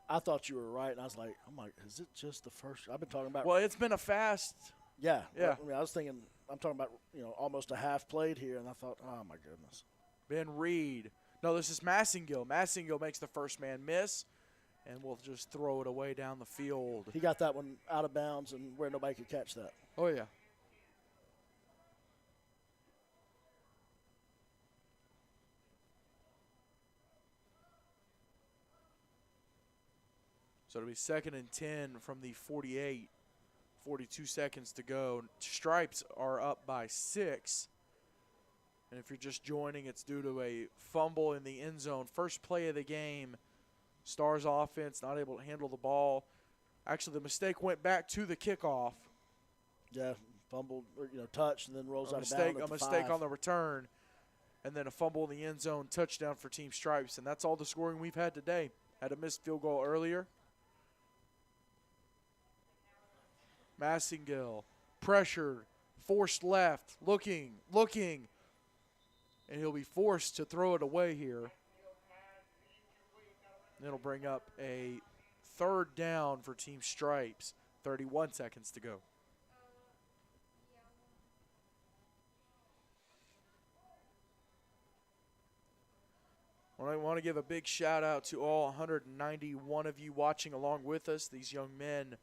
I thought you were right, and I'm like, is it just the first? I've been talking about. Well, it's been a fast. Yeah. Yeah. I mean, I was thinking, I'm talking about, almost a half played here, and I thought, oh my goodness. Ben Reed. No, this is Massingill. Massingill makes the first man miss, and we'll just throw it away down the field. He got that one out of bounds and where nobody could catch that. Oh, yeah. So it'll be 2nd and 10 from the 48. 42 seconds to go. Stripes are up by 6. And if you're just joining, it's due to a fumble in the end zone. First play of the game. Stars offense not able to handle the ball. Actually, the mistake went back to the kickoff. Yeah, fumbled, or, touched, and then rolls out of bounds. A mistake on the return. And then a fumble in the end zone, touchdown for Team Stripes. And that's all the scoring we've had today. Had a missed field goal earlier. Massingill, pressured, forced left, looking, and he'll be forced to throw it away here. And it'll bring up a 3rd down for Team Stripes, 31 seconds to go. I want to give a big shout out to all 191 of you watching along with us, these young men.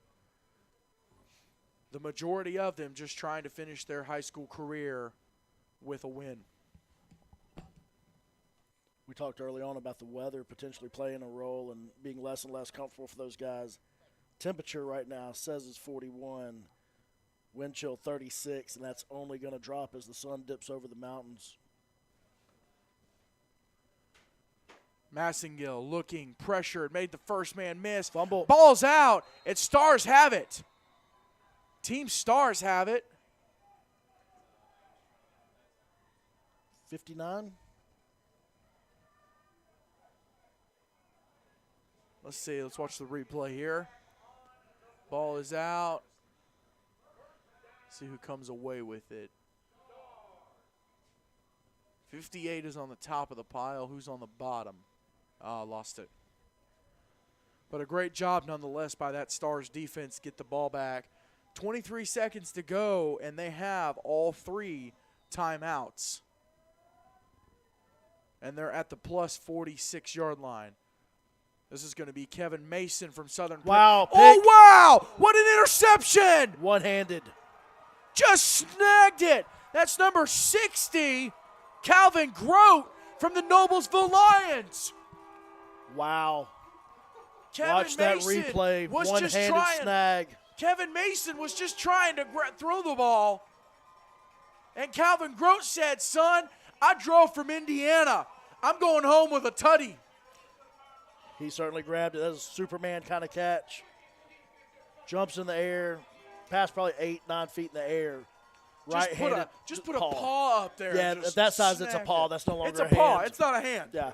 The majority of them just trying to finish their high school career with a win. We talked early on about the weather potentially playing a role and being less and less comfortable for those guys. Temperature right now says it's 41, wind chill 36, and that's only going to drop as the sun dips over the mountains. Massengill looking, pressured, made the first man miss. Fumble. Ball's out, and Stars have it. Team Stars have it. 59. Let's see, let's watch the replay here. Ball is out. See who comes away with it. 58 is on the top of the pile. Who's on the bottom? Lost it. But a great job nonetheless by that Stars defense. Get the ball back. 23 seconds to go, and they have all 3 timeouts. And they're at the plus 46-yard line. This is going to be Kevin Mason from Southern. Wow. Oh, wow. What an interception. One-handed. Just snagged it. That's number 60, Calvin Grote from the Noblesville Lions. Wow. Kevin Watch that Mason replay. was One-handed just trying, snag. Kevin Mason was just trying to throw the ball. And Calvin Grote said, son, I drove from Indiana. I'm going home with a tutty. He certainly grabbed it. That was a Superman kind of catch. Jumps in the air. Pass probably 8-9 feet in the air. Right-handed. Just put a paw up there. Yeah, at that size, it's a paw. It. That's no longer it's a hand. paw. It's not a hand. Yeah.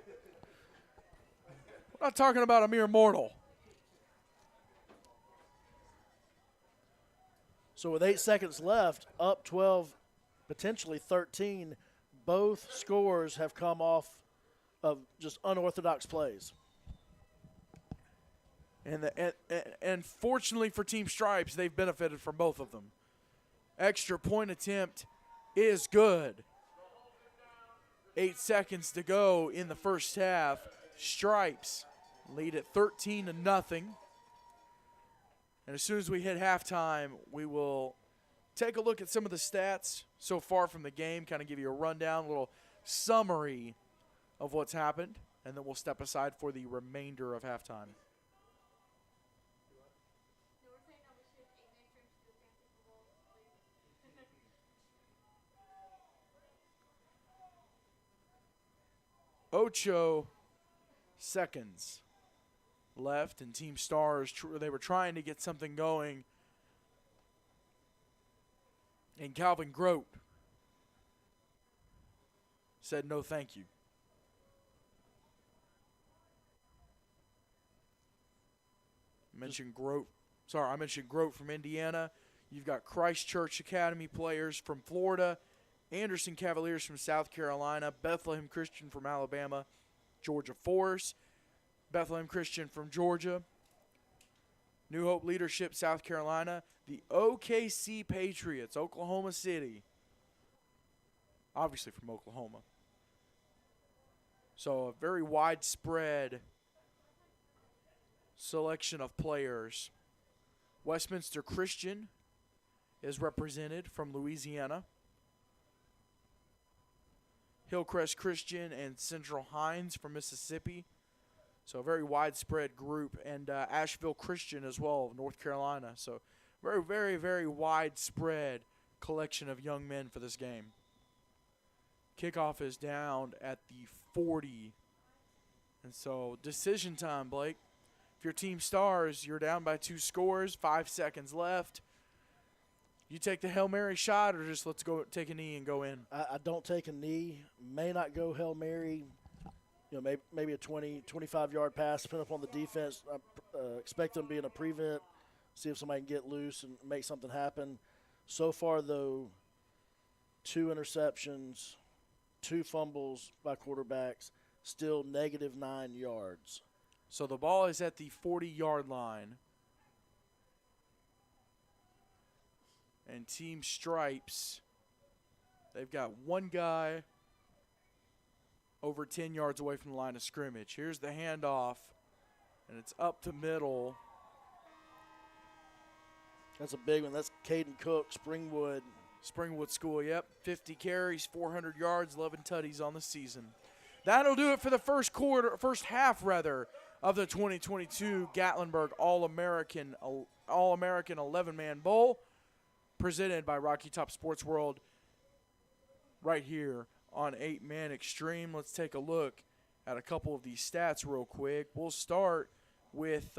We're not talking about a mere mortal. So with 8 seconds left, up 12, potentially 13, both scores have come off of just unorthodox plays. And fortunately for Team Stripes, they've benefited from both of them. Extra point attempt is good. 8 seconds to go in the first half. Stripes lead at 13-0. And as soon as we hit halftime, we will take a look at some of the stats so far from the game, kind of give you a rundown, a little summary of what's happened, and then we'll step aside for the remainder of halftime. Ocho seconds left, and Team Stars, they were trying to get something going. And Calvin Grote said no thank you. I mentioned Grote from Indiana. You've got Christchurch Academy players from Florida, Anderson Cavaliers from South Carolina, Bethlehem Christian from Alabama, Georgia Force, Bethlehem Christian from Georgia, New Hope Leadership, South Carolina, the OKC Patriots, Oklahoma City, obviously from Oklahoma. So a very widespread selection of players. Westminster Christian is represented from Louisiana. Hillcrest Christian and Central Hines from Mississippi. So a very widespread group. And Asheville Christian as well of North Carolina. So very, very, very widespread collection of young men for this game. Kickoff is down at the 40. And so decision time, Blake. If you're Team Stars, you're down by 2 scores, 5 seconds left. You take the Hail Mary shot, or just let's go take a knee and go in? I don't take a knee. May not go Hail Mary. You know, maybe a 20, 25-yard pass, depending upon the defense. I expect them to be in a prevent, see if somebody can get loose and make something happen. So far, though, 2 interceptions, 2 fumbles by quarterbacks, still negative 9 yards. So the ball is at the 40-yard line. And Team Stripes, they've got one guy over 10 yards away from the line of scrimmage. Here's the handoff, and it's up the middle. That's a big one. That's Caden Cook, Springwood. Springwood School, yep. 50 carries, 400 yards, 11 tutties on the season. That'll do it for the first half of the 2022 Gatlinburg All-American 11-man bowl, presented by Rocky Top Sports World right here on 8-Man Extreme. Let's take a look at a couple of these stats real quick. We'll start with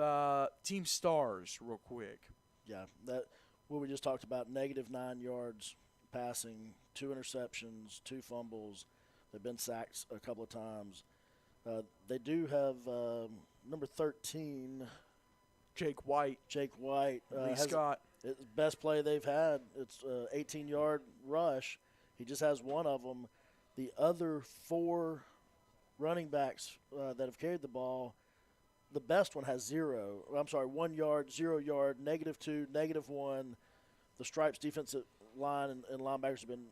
team stars real quick. Yeah, that what we just talked about, -9 yards passing, 2 interceptions, 2 fumbles. They've been sacked a couple of times. They do have number 13. Jake White. Lee Scott. It's best play they've had. It's 18-yard rush. He just has one of them. The other 4 running backs that have carried the ball, the best one has 1 yard, 0 yard, -2, -1. The Stripes defensive line and linebackers have been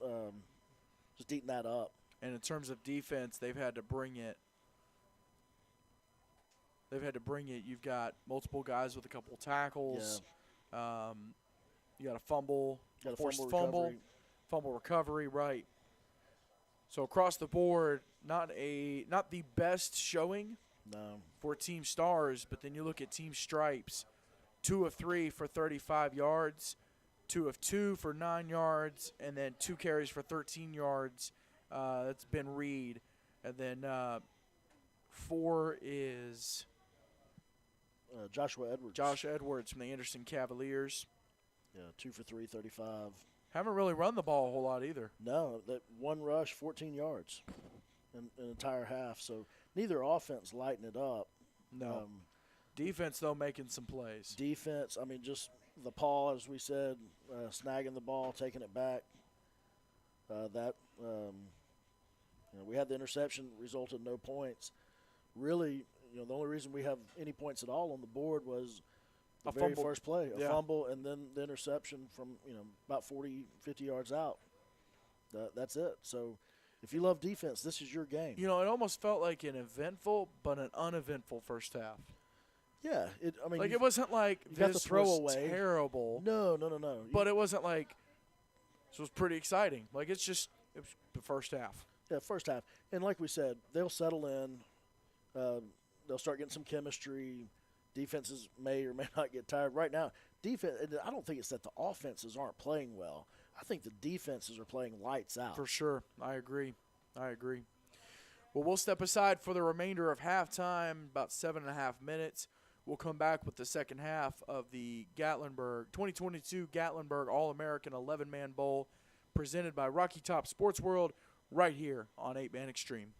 just eating that up. And in terms of defense, they've had to bring it. You've got multiple guys with a couple tackles. Yeah. You got a fumble. Got a forced fumble recovery, right. So across the board, not the best showing for Team Stars, but then you look at Team Stripes, 2 of 3 for 35 yards, 2 of 2 for 9 yards, and then 2 carries for 13 yards. That's Ben Reed. And then 4 is Joshua Edwards. Josh Edwards from the Anderson Cavaliers. Yeah, 2 for 3, 35. Haven't really run the ball a whole lot either. No, that one rush, 14 yards in an entire half. So neither offense lighting it up. No. Defense, though, making some plays. Defense, I mean, just the Paul, as we said, snagging the ball, taking it back. We had the interception, resulted in no points. Really, the only reason we have any points at all on the board was the very first play, a fumble, and then the interception from, about 40, 50 yards out. That's it. So if you love defense, this is your game. It almost felt like an eventful but an uneventful first half. Yeah. It wasn't like this was terrible. No. But it wasn't like this was pretty exciting. Like, it was the first half. Yeah, first half. And like we said, they'll settle in. They'll start getting some chemistry. Defenses may or may not get tired. Right now, defense. I don't think it's that the offenses aren't playing well. I think the defenses are playing lights out. For sure. I agree. Well, we'll step aside for the remainder of halftime, about 7.5 minutes. We'll come back with the second half of the 2022 Gatlinburg All-American 11-Man Bowl, presented by Rocky Top Sports World, right here on 8-Man Extreme.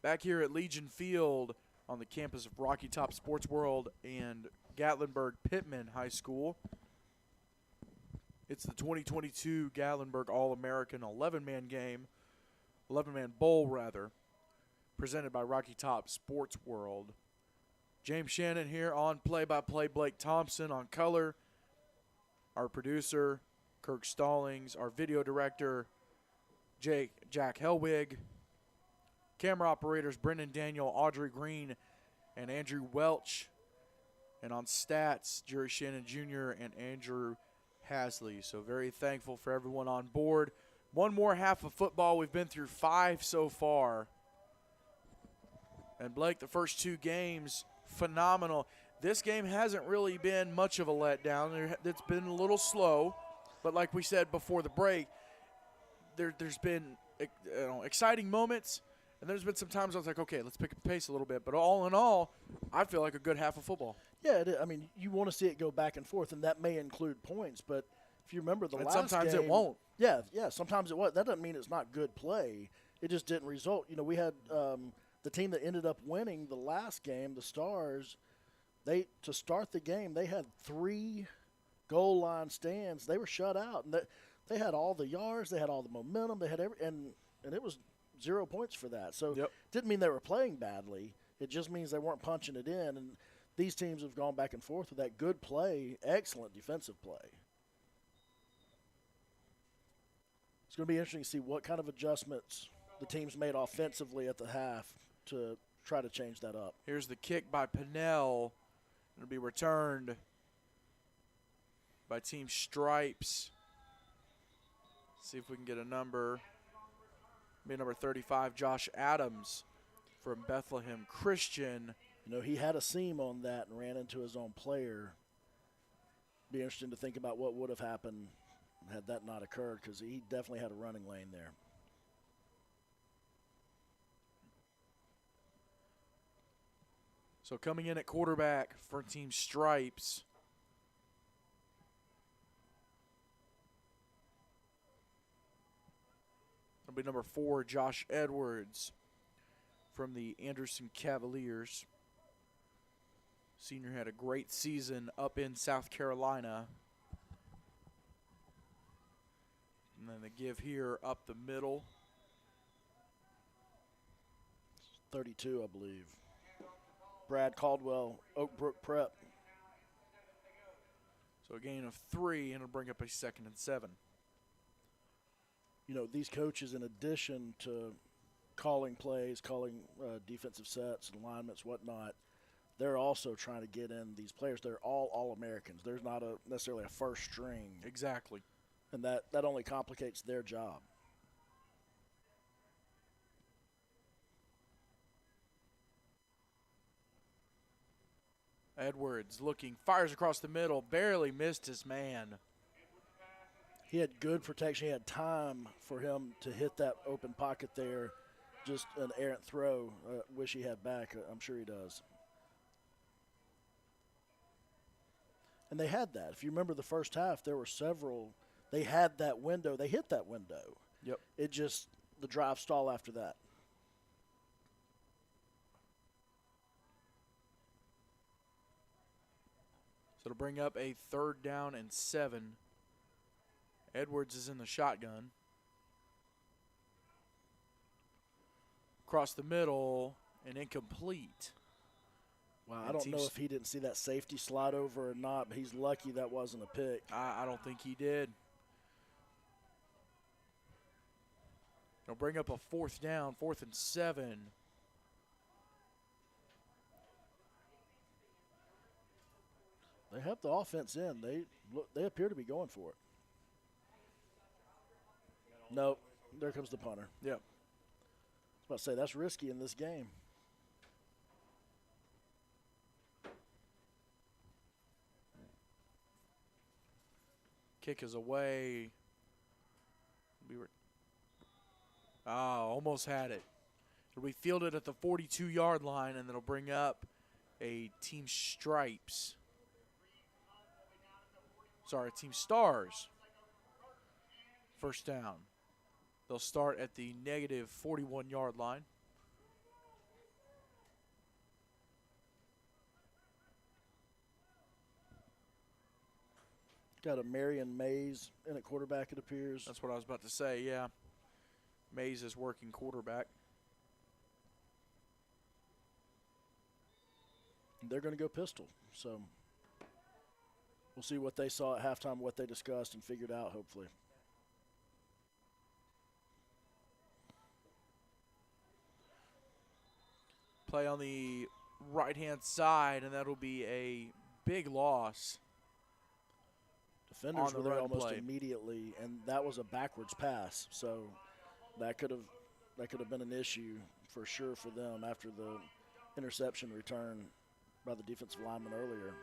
Back here at Legion Field on the campus of Rocky Top Sports World and Gatlinburg Pittman High School. It's the 2022 Gatlinburg All-American 11-man game, 11-man bowl rather, presented by Rocky Top Sports World. James Shannon here on play-by-play, Blake Thompson on color, our producer, Kirk Stallings, our video director, Jack Helwig, camera operators, Brendan Daniel, Audrey Green, and Andrew Welch, and on stats, Jerry Shannon Jr. and Andrew Hasley. So very thankful for everyone on board. One more half of football. We've been through 5 so far. And Blake, the first 2 games, phenomenal. This game hasn't really been much of a letdown. It's been a little slow, but like we said before the break, there's been exciting moments, and there's been some times I was like, okay, let's pick up the pace a little bit. But all in all, I feel like a good half of football. Yeah, I mean, you want to see it go back and forth, and that may include points. But if you remember the last sometimes game, it won't. Yeah, sometimes it was. That doesn't mean it's not good play. It just didn't result. You know, we had the team that ended up winning the last game, the Stars. To start the game, they had 3 goal line stands. They were shut out, and they had all the yards, they had all the momentum, they had and it was 0 points for that. So it didn't mean they were playing badly. It just means they weren't punching it in. And these teams have gone back and forth with that good play, excellent defensive play. It's going to be interesting to see what kind of adjustments the teams made offensively at the half to try to change that up. Here's the kick by Pinnell. It'll be returned by Team Stripes. See if we can get a number. Be number 35, Josh Adams from Bethlehem Christian. You know, he had a seam on that and ran into his own player. Be interesting to think about what would have happened had that not occurred, because he definitely had a running lane there. So coming in at quarterback for Team Stripes, it'll be number 4, Josh Edwards from the Anderson Cavaliers. Senior had a great season up in South Carolina. And then the give here up the middle. 32, I believe. Brad Caldwell, Oak Brook Prep. So a gain of 3, and it'll bring up a 2nd and 7. You know, these coaches, in addition to calling plays, calling defensive sets and alignments, whatnot, they're also trying to get in these players. They're all All-Americans. There's not necessarily a first string. Exactly. And that only complicates their job. Edwards looking, fires across the middle, barely missed his man. He had good protection. He had time for him to hit that open pocket there. Just an errant throw. Wish he had back. I'm sure he does. And they had that. If you remember the first half, there were several. They had that window. They hit that window. Yep. It just, the drive stall after that. So it'll bring up a 3rd down and 7. Edwards is in the shotgun. Across the middle and incomplete. Wow, And I don't know if he didn't see that safety slide over or not, but he's lucky that wasn't a pick. I don't think he did. It'll bring up a 4th down, 4th and 7. They have the offense in. They appear to be going for it. No, there comes the punter. Yep. I was about to say, that's risky in this game. Kick is away. Almost had it. It'll be fielded at the 42-yard line, and it'll bring up a Team Stripes. Team Stars. 1st down. They'll start at the negative 41-yard line. Got a Marion Mays in at quarterback, it appears. That's what I was about to say, yeah. Mays is working quarterback. They're going to go pistol. So we'll see what they saw at halftime, what they discussed and figured out, hopefully. Play on the right-hand side, and that'll be a big loss. Defenders on the were there run almost play. immediately, and that was a backwards pass. So that could have been an issue for sure for them after the interception return by the defensive lineman earlier.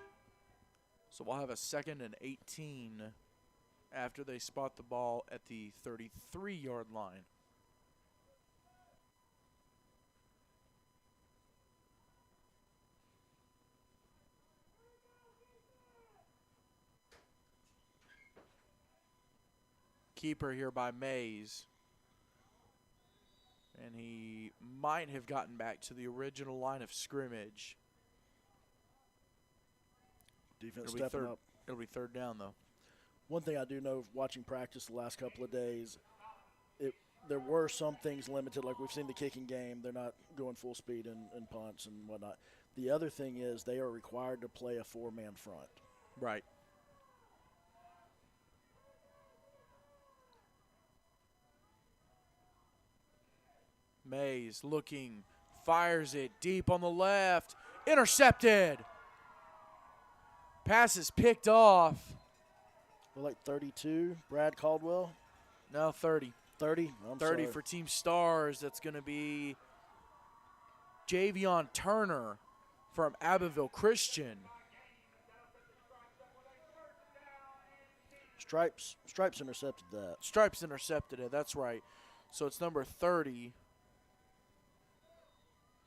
So we'll have a 2nd and 18 after they spot the ball at the 33-yard line. Keeper here by Mays. And he might have gotten back to the original line of scrimmage. Defense stepping up. It'll be 3rd down, though. One thing I do know watching practice the last couple of days, there were some things limited, like we've seen the kicking game. They're not going full speed in punts and whatnot. The other thing is they are required to play a 4-man front. Right. Mays looking, fires it deep on the left. Intercepted. Pass is picked off. Well, like 32, Brad Caldwell. No, 30. 30? I'm 30 sorry. for Team Stars. That's going to be Javion Turner from Abbeville Christian. Stripes intercepted that. Stripes intercepted it. That's right. So it's number 30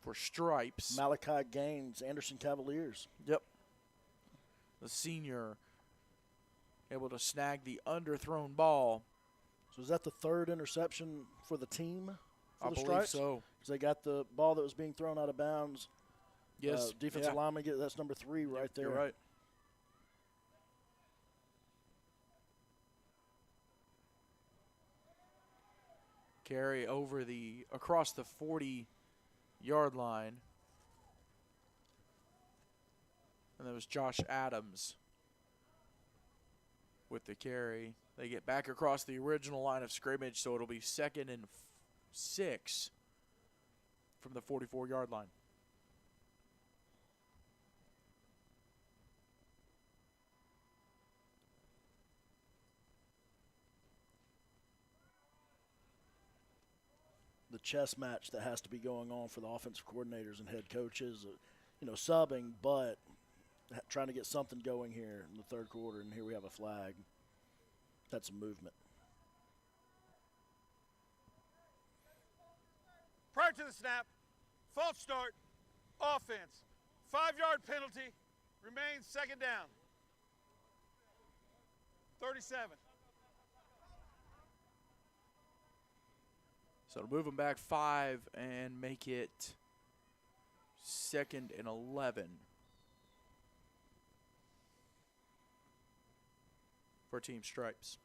for Stripes. Malachi Gaines, Anderson Cavaliers. Yep. The senior able to snag the underthrown ball. So is that the 3rd interception for the team for I the believe Stripes? so. Because they got the ball that was being thrown out of bounds. Yes. Defensive lineman, that's number 3 right there. You're right. Carry over across the 40-yard line. And that was Josh Adams with the carry. They get back across the original line of scrimmage, so it'll be 2nd and 6 from the 44-yard line. The chess match that has to be going on for the offensive coordinators and head coaches, subbing, but trying to get something going here in the 3rd quarter, and here we have a flag. That's a movement. Prior to the snap, false start, offense. 5-yard penalty, remains 2nd down. 37. So to move them back 5 and make it 2nd and 11 for Team Stripes.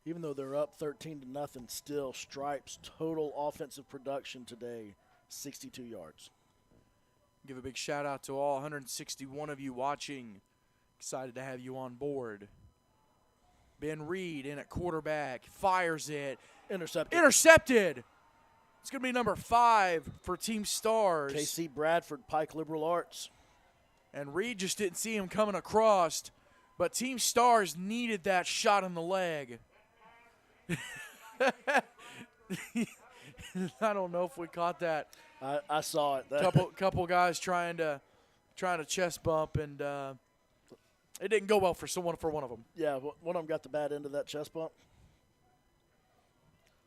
Even though they're up 13-0, still Stripes' total offensive production today, 62 yards. Give a big shout out to all 161 of you watching. Excited to have you on board. Ben Reed in at quarterback, fires it. Intercepted. It's going to be number 5 for Team Stars. KC Bradford, Pike Liberal Arts. And Reed just didn't see him coming across, but Team Stars needed that shot in the leg. I don't know if we caught that. I saw it. Couple guys trying to chest bump, and it didn't go well for one of them. Yeah, one of them got the bad end of that chest bump.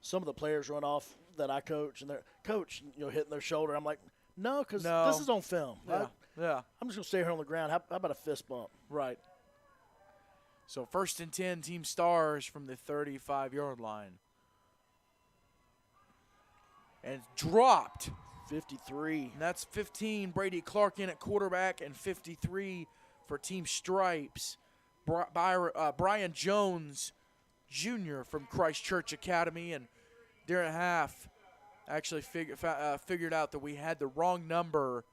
Some of the players run off that I coach, and they're hitting their shoulder. I'm like, no, because this is on film. Yeah. I'm just gonna stay here on the ground. How about a fist bump? Right. So 1st and 10, Team Stars from the 35-yard line. and dropped. 53. And that's 15, Brady Clark in at quarterback, and 53 for Team Stripes. Brian Jones Jr. from Christ Church Academy, and during half actually figured out that we had the wrong number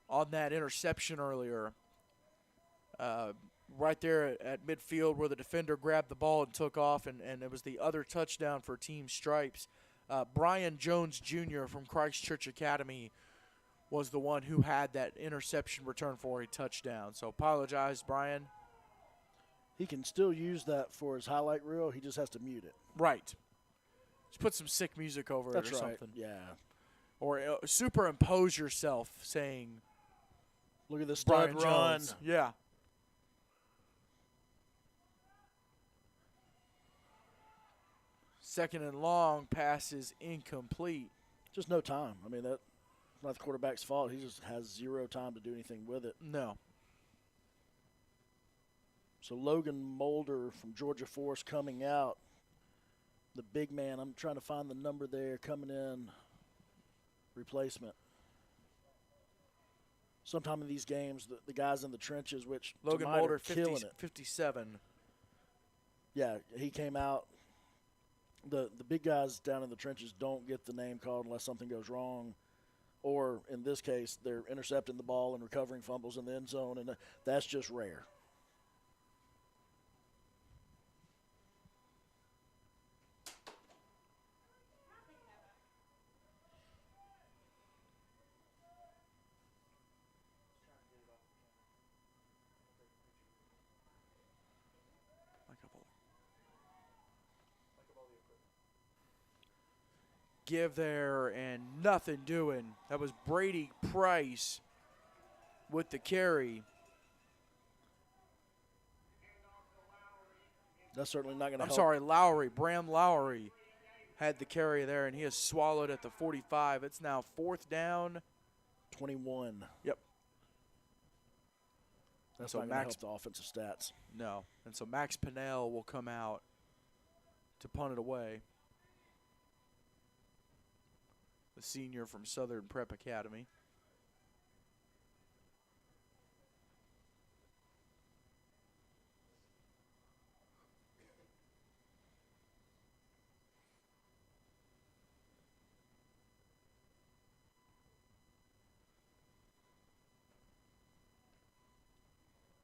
on that interception earlier. Right there at midfield where the defender grabbed the ball and took off, and it was the other touchdown for Team Stripes. Brian Jones Jr. from Christ Church Academy was the one who had that interception return for a touchdown. So apologize, Brian. He can still use that for his highlight reel. He just has to mute it. Right. Just put some sick music over That's it or right. something. Yeah. Or superimpose yourself saying, look at the stud Brian run. Jones. Yeah. Second and long, pass is incomplete. Just no time. I mean, that's not the quarterback's fault. He just has zero time to do anything with it. No. So Logan Mulder from Georgia Force coming out. The big man. I'm trying to find the number there coming in. Replacement. Sometime in these games, the guys in the trenches, which Logan tonight Mulder, are killing it. 57. Yeah, he came out. The big guys down in the trenches don't get the name called unless something goes wrong. Or, in this case, they're intercepting the ball and recovering fumbles in the end zone, and that's just rare. Give there and nothing doing. That was Brady Price with the carry. That's certainly not going to help. I'm sorry, Lowry. Bram Lowry had the carry there, and he is swallowed at the 45. It's now 4th down. 21. Yep. That's so not going to help the offensive stats. No. And so Max Pinnell will come out to punt it away. The senior from Southern Prep Academy.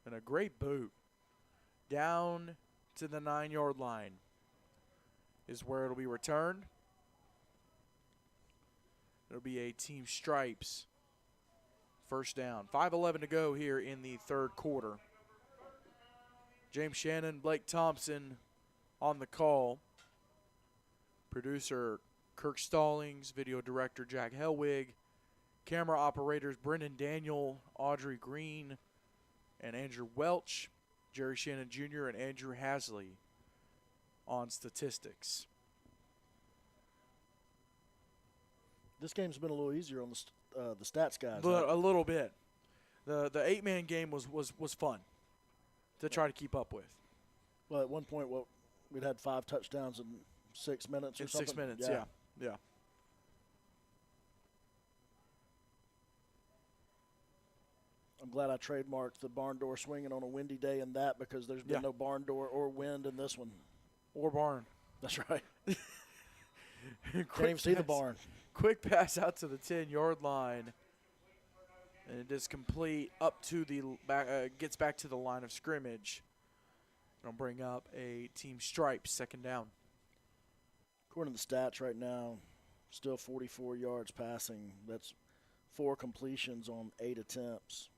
And a great boot down to the 9-yard line is where it'll be returned. It'll be a Team Stripes first down. 5:11 to go here in the third quarter. James Shannon, Blake Thompson on the call. Producer Kirk Stallings, video director Jack Helwig, camera operators Brendan Daniel, Audrey Green, and Andrew Welch, Jerry Shannon Jr., and Andrew Hasley on statistics. This game's been a little easier on the stats guys. A little bit. The 8-man game was fun to try to keep up with. Well, at one point, we'd had 5 touchdowns in 6 minutes or something. 6 minutes, yeah. I'm glad I trademarked the barn door swinging on a windy day in that because there's been no barn door or wind in this one. Or barn. That's right. Can't even see the barn. Quick pass out to the 10-yard line. And it is complete up to the gets back to the line of scrimmage. It'll bring up a Team Stripes second down. According to the stats right now, still 44 yards passing. That's 4 completions on 8 attempts.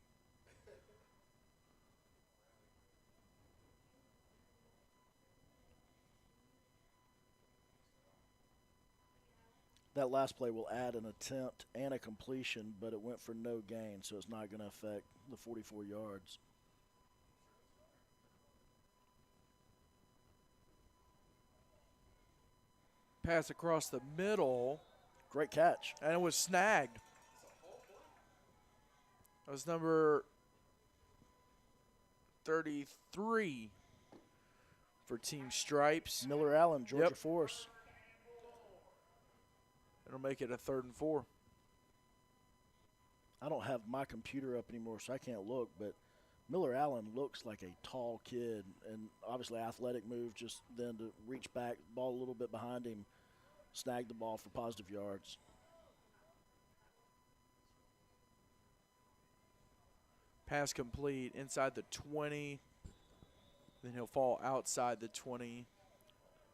That last play will add an attempt and a completion, but it went for no gain, so it's not going to affect the 44 yards. Pass across the middle. Great catch. And it was snagged. That was number 33 for Team Stripes. Miller Allen, Georgia Force. It'll make it a 3rd and 4. I don't have my computer up anymore, so I can't look, but Miller Allen looks like a tall kid, and obviously athletic move just then to reach back, ball a little bit behind him, snag the ball for positive yards. Pass complete inside the 20. Then he'll fall outside the 20.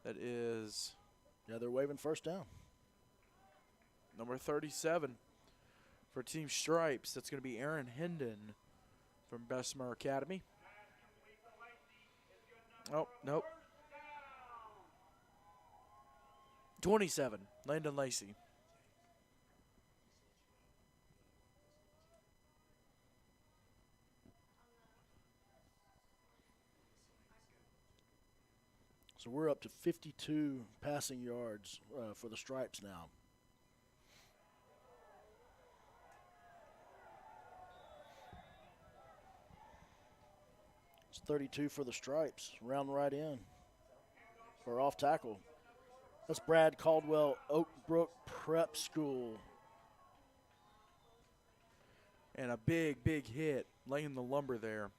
That is Yeah, they're waving first down. number 37 for Team Stripes. That's going to be Aaron Hendon from Bessemer Academy. Oh, nope. 27, Landon Lacey. So we're up to 52 passing yards for the Stripes now. It's 32 for the Stripes, round right in, or off tackle. That's Brad Caldwell, Oak Brook Prep School. And a big hit, laying the lumber there.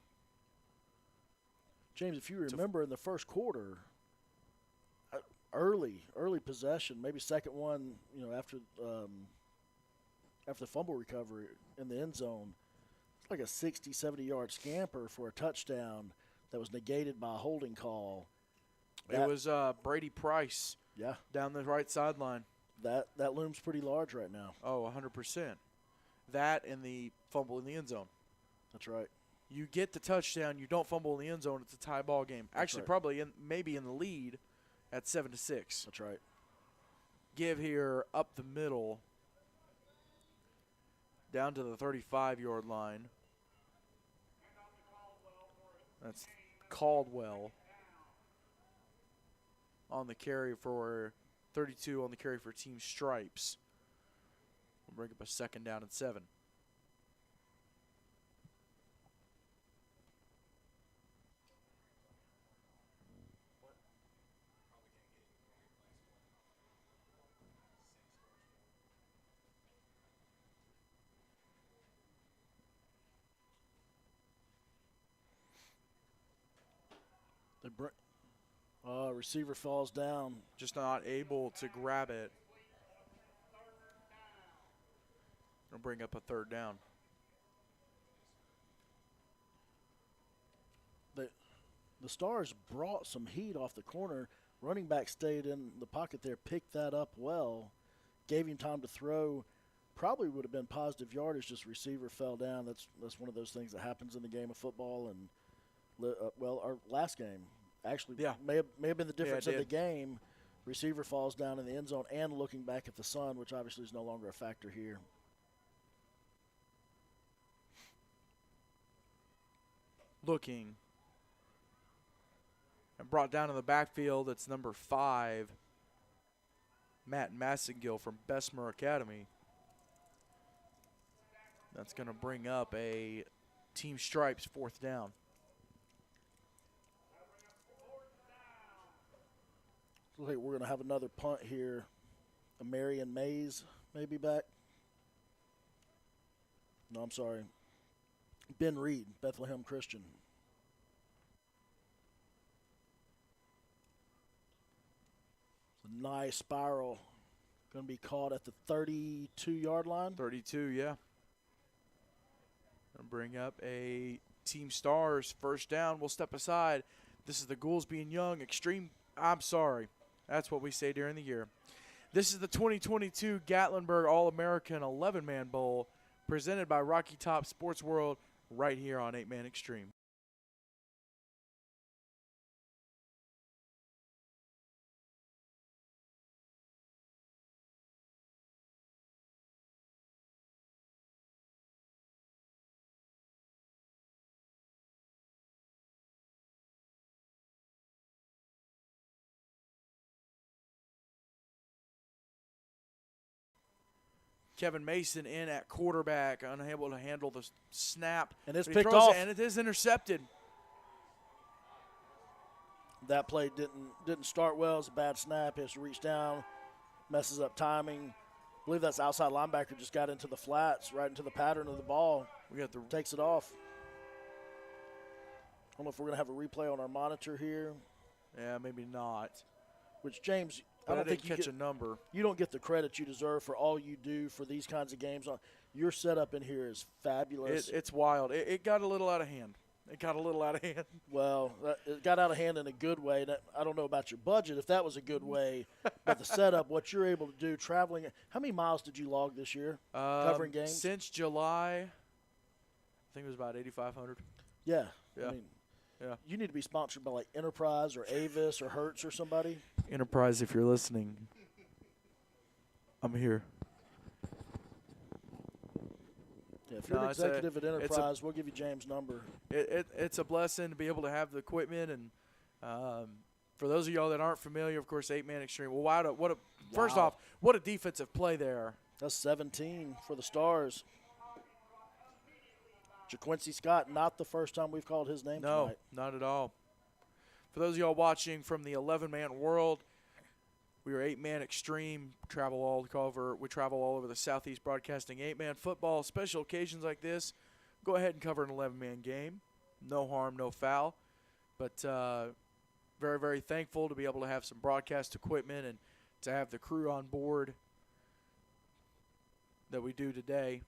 James, if you remember in the first quarter, early possession, maybe second one, after the fumble recovery in the end zone, it's like a 60, 70-yard scamper for a touchdown that was negated by a holding call. It was Brady Price. Yeah. Down the right sideline. That looms pretty large right now. Oh, 100%. That and the fumble in the end zone. That's right. You get the touchdown, you don't fumble in the end zone, it's a tie ball game. Actually, right. probably maybe in the lead at 7-6. That's right. Give here up the middle, down to the 35-yard line. That's Caldwell on the carry for 32 on the carry for Team Stripes. We'll bring up a 2nd down and 7. Receiver falls down. Just not able to grab it. It'll bring up a 3rd down. The Stars brought some heat off the corner. Running back stayed in the pocket there, picked that up well, gave him time to throw. Probably would have been positive yardage, just receiver fell down. That's one of those things that happens in the game of football. And our last game actually may have been the difference of the game. Receiver falls down in the end zone and looking back at the sun, which obviously is no longer a factor here. Looking. And brought down in the backfield, it's number 5, Matt Massengill from Bessemer Academy. That's going to bring up a Team Stripes 4th down. Looks like we're going to have another punt here. Marion Mays may be back. No, I'm sorry. Ben Reed, Bethlehem Christian. Nice spiral. Going to be caught at the 32-yard line. 32, yeah. Going to bring up a Team Stars 1st down. We'll step aside. This is the Goolsby and Young Extreme. I'm sorry. That's what we say during the year. This is the 2022 Gatlinburg All-American 11-Man Bowl presented by Rocky Top Sports World right here on 8-Man Extreme. Kevin Mason in at quarterback, unable to handle the snap. And it's picked off. And it is intercepted. That play didn't start well. It's a bad snap. He has to reach down, messes up timing. believe that's outside linebacker just got into the flats, right into the pattern of the ball. We got the Takes it off. I don't know if we're going to have a replay on our monitor here. Yeah, maybe not. Which, James, But I don't think catch a number. you don't get the credit you deserve for all you do for these kinds of games. Your setup in here is fabulous. It's wild. It got a little out of hand. Well, it got out of hand in a good way. I don't know about your budget, if that was a good way, but the setup, what you're able to do, traveling. How many miles did you log this year covering games? Since July, I think it was about 8,500. Yeah. Yeah. I mean, yeah. You need to be sponsored by like Enterprise or Avis or Hertz or somebody. Enterprise, if you're listening, I'm here. Yeah, if you're an executive at Enterprise, we'll give you James' number. It's a blessing to be able to have the equipment, and for those of y'all that aren't familiar, of course, 8-man extreme. Well, first off, what a defensive play there. That's 17 for the Stars. JaQuincy Scott, not the first time we've called his name tonight. No, not at all. For those of y'all watching from the 11-man world, we are 8-man extreme. We travel all over the Southeast broadcasting 8-man football. Special occasions like this, go ahead and cover an 11-man game. No harm, no foul. But very, very thankful to be able to have some broadcast equipment and to have the crew on board that we do today.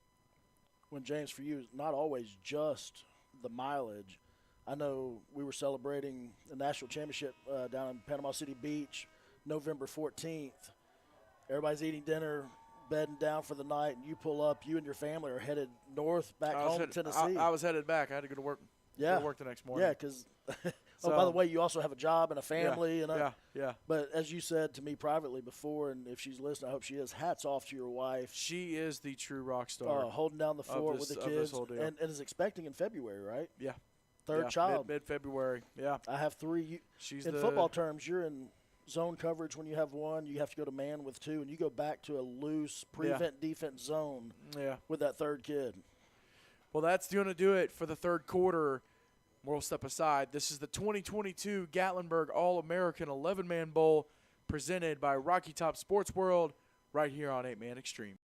When, James, for you, not always just the mileage. I know we were celebrating the national championship down in Panama City Beach, November 14th. Everybody's eating dinner, bedding down for the night, and you pull up. You and your family are headed north back home to Tennessee. I was headed back. I had to go to work. Yeah. Go to work the next morning. Yeah, because by the way, you also have a job and a family. Yeah. But as you said to me privately before, and if she's listening, I hope she is, hats off to your wife. She is the true rock star. Holding down the fort with the kids. Whole deal. And is expecting in February, right? Yeah. Third child. Mid-February, yeah. I have 3. In football terms, you're in zone coverage when you have 1. You have to go to man with 2, and you go back to a loose prevent-defense zone with that third kid. Well, that's going to do it for the third quarter. We'll step aside. This is the 2022 Gatlinburg All-American 11-Man Bowl presented by Rocky Top Sports World right here on 8-Man Extreme.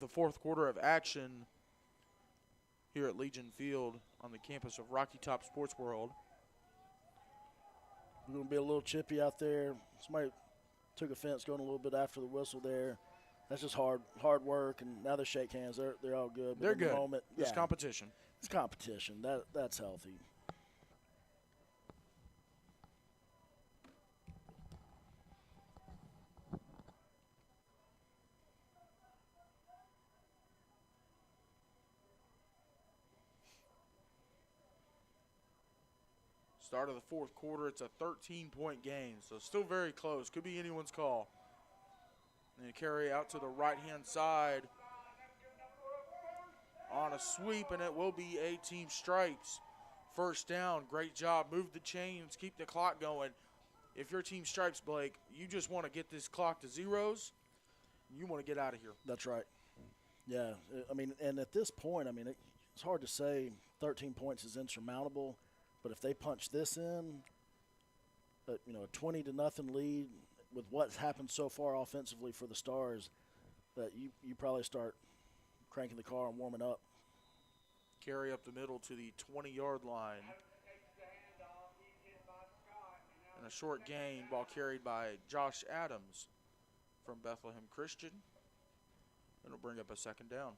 The fourth quarter of action here at Legion Field on the campus of Rocky Top Sports World. We're going to be a little chippy out there. Somebody took offense going a little bit after the whistle there. That's just hard work, and now they shake hands. They're all good. But they're good. The moment, it's competition. It's competition. That's healthy. Start of the fourth quarter, it's a 13-point game, so still very close. Could be anyone's call. And they carry out to the right-hand side on a sweep, and it will be A-team stripes. First down, great job. Move the chains, keep the clock going. If your team stripes, Blake, you just want to get this clock to zeros. You want to get out of here. That's right. Yeah, I mean, and at this point, I mean, it's hard to say 13 points is insurmountable. But if they punch this in, a 20-0 lead with what's happened so far offensively for the Stars, that you probably start cranking the car and warming up. Carry up the middle to the 20-yard line. And a short gain, ball carried by Josh Adams from Bethlehem Christian. It'll bring up a second down.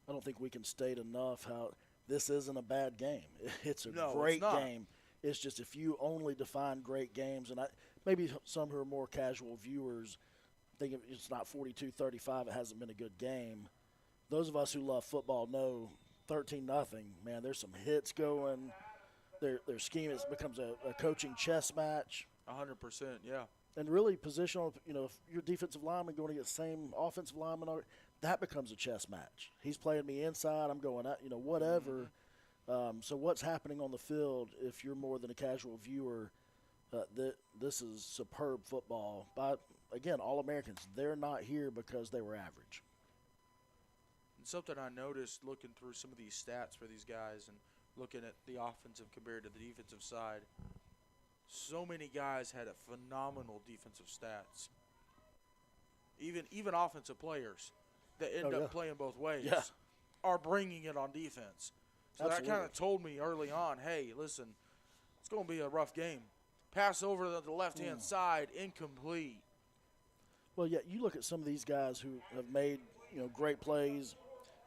I don't think we can state enough how this isn't a bad game. It's a No, great it's not. game. It's just if you only define great games, and maybe some who are more casual viewers think if it's not 42-35, it hasn't been a good game. Those of us who love football know 13-0, man, there's some hits going. Their scheme becomes a coaching chess match. 100%, yeah. And really positional, if your defensive lineman going against the same offensive lineman, that becomes a chess match. He's playing me inside, I'm going out, whatever. So what's happening on the field, if you're more than a casual viewer, this is superb football. But, again, All-Americans, they're not here because they were average. And something I noticed looking through some of these stats for these guys and looking at the offensive compared to the defensive side, so many guys had a phenomenal defensive stats. Even offensive players that end up playing both ways are bringing it on defense. So Absolutely. that kind of told me early on, hey, listen, it's going to be a rough game. Pass over the left-hand side, incomplete. Well, yeah, you look at some of these guys who have made, great plays.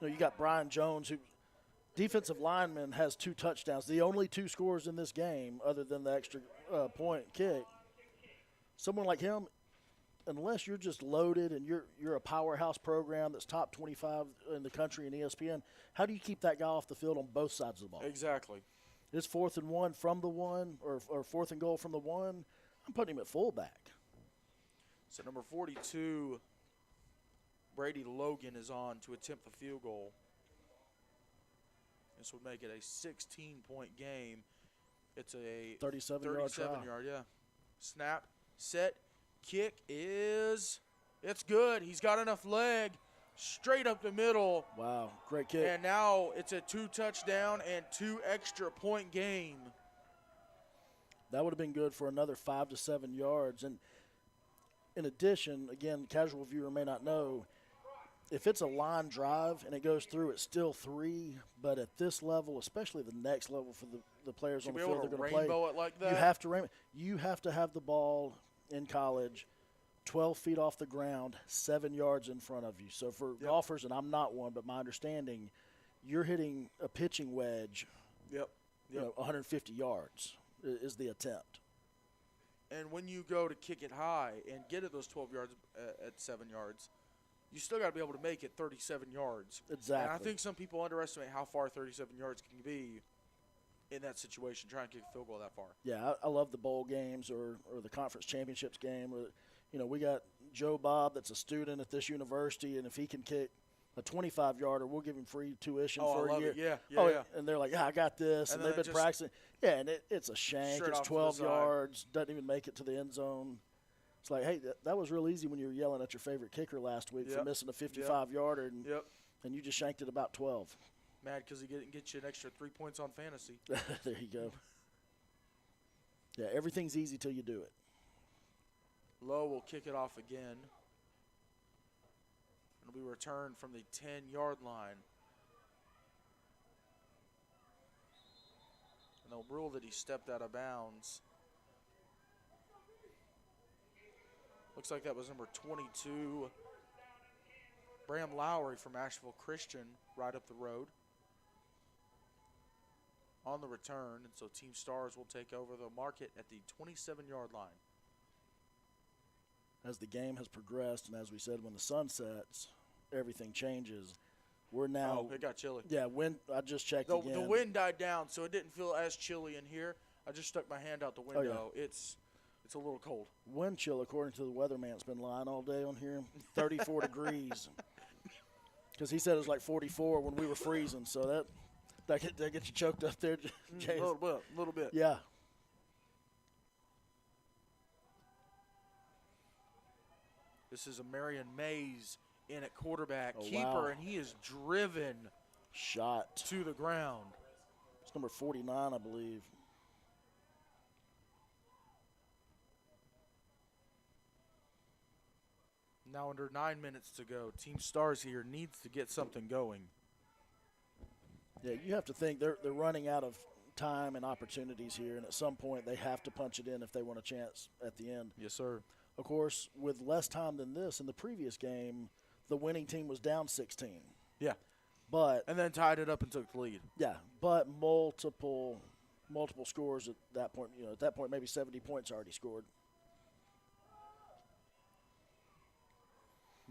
You got Brian Jones, who defensive lineman has 2 touchdowns. The only 2 scores in this game other than the extra point kick. Someone like him, unless you're just loaded and you're a powerhouse program that's top 25 in the country in ESPN, how do you keep that guy off the field on both sides of the ball? Exactly. It's 4th and 1 from the 1 or 4th and goal from the 1. I'm putting him at fullback. So number 42, Brady Logan, is on to attempt the field goal. This would make it a 16-point game. It's a 37-yard try. Snap, set, kick it's good. He's got enough leg, straight up the middle. Wow, great kick. And now it's a 2-touchdown and 2 extra point game. That would have been good for another 5 to 7 yards. And in addition, again, casual viewer may not know, if it's a line drive and it goes through, it's still 3. But at this level, especially the next level for the players on the field they're going to play, rainbow it like that? You have to have the ball in college 12 feet off the ground, 7 yards in front of you. So for golfers, and I'm not one, but my understanding, you're hitting a pitching wedge, 150 yards is the attempt. And when you go to kick it high and get it those 12 yards at 7 yards, you still got to be able to make it 37 yards. Exactly. And I think some people underestimate how far 37 yards can be in that situation, trying to kick a field goal that far. Yeah, I love the bowl games or the conference championships game. We got Joe Bob that's a student at this university, and if he can kick a 25-yarder, we'll give him free tuition for a year. Yeah. And they're like, I got this, and they've been practicing. Yeah, and it's a shank. It's 12 yards, doesn't even make it to the end zone. It's like, hey, that was real easy when you were yelling at your favorite kicker last week for missing a 55-yarder, and you just shanked it about 12. Mad because he didn't get you an extra 3 points on fantasy. There you go. Yeah, everything's easy till you do it. Lowe will kick it off again. It'll be returned from the 10-yard line. And they'll rule that he stepped out of bounds. Looks like that was number 22, Bram Lowry from Asheville Christian, right up the road on the return. And so Team Stars will take over the market at the 27-yard line. As the game has progressed, and as we said, when the sun sets, everything changes. We're now. Oh, it got chilly. Yeah, wind. I just checked again. The wind died down, so it didn't feel as chilly in here. I just stuck my hand out the window. It's a little cold. Wind chill, according to the weatherman, it's been lying all day on here, 34 degrees. Because he said it was like 44 when we were freezing, so that get you choked up there, James. A little bit. Yeah. This is a Marion Mays in at quarterback, keeper, wow. And he is driven shot to the ground. It's number 49, I believe. Now under 9 minutes to go. Team Stars here needs to get something going. Yeah, you have to think they're running out of time and opportunities here, and at some point they have to punch it in if they want a chance at the end. Yes, sir. Of course, with less time than this, in the previous game, the winning team was down 16. Yeah. But And then tied it up and took the lead. yeah, but multiple scores at that point. You know, at that point, maybe 70 points already scored.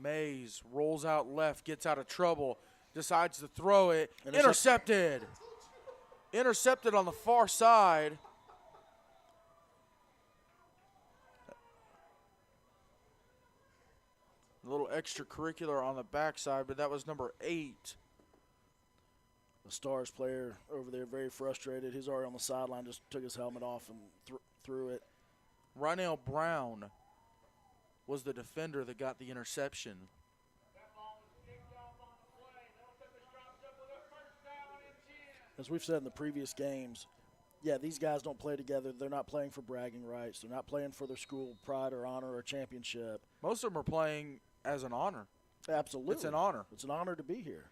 Mays rolls out left, gets out of trouble, decides to throw it. Intercepted. Intercepted on the far side. A little extracurricular on the backside, but that was number 8. The Stars player over there, very frustrated. He's already on the sideline, just took his helmet off and threw it. Rynell Brown was the defender that got the interception. As we've said in the previous games, yeah, these guys don't play together. They're not playing for bragging rights. They're not playing for their school pride or honor or championship. Most of them are playing as an honor. Absolutely. It's an honor. It's an honor to be here.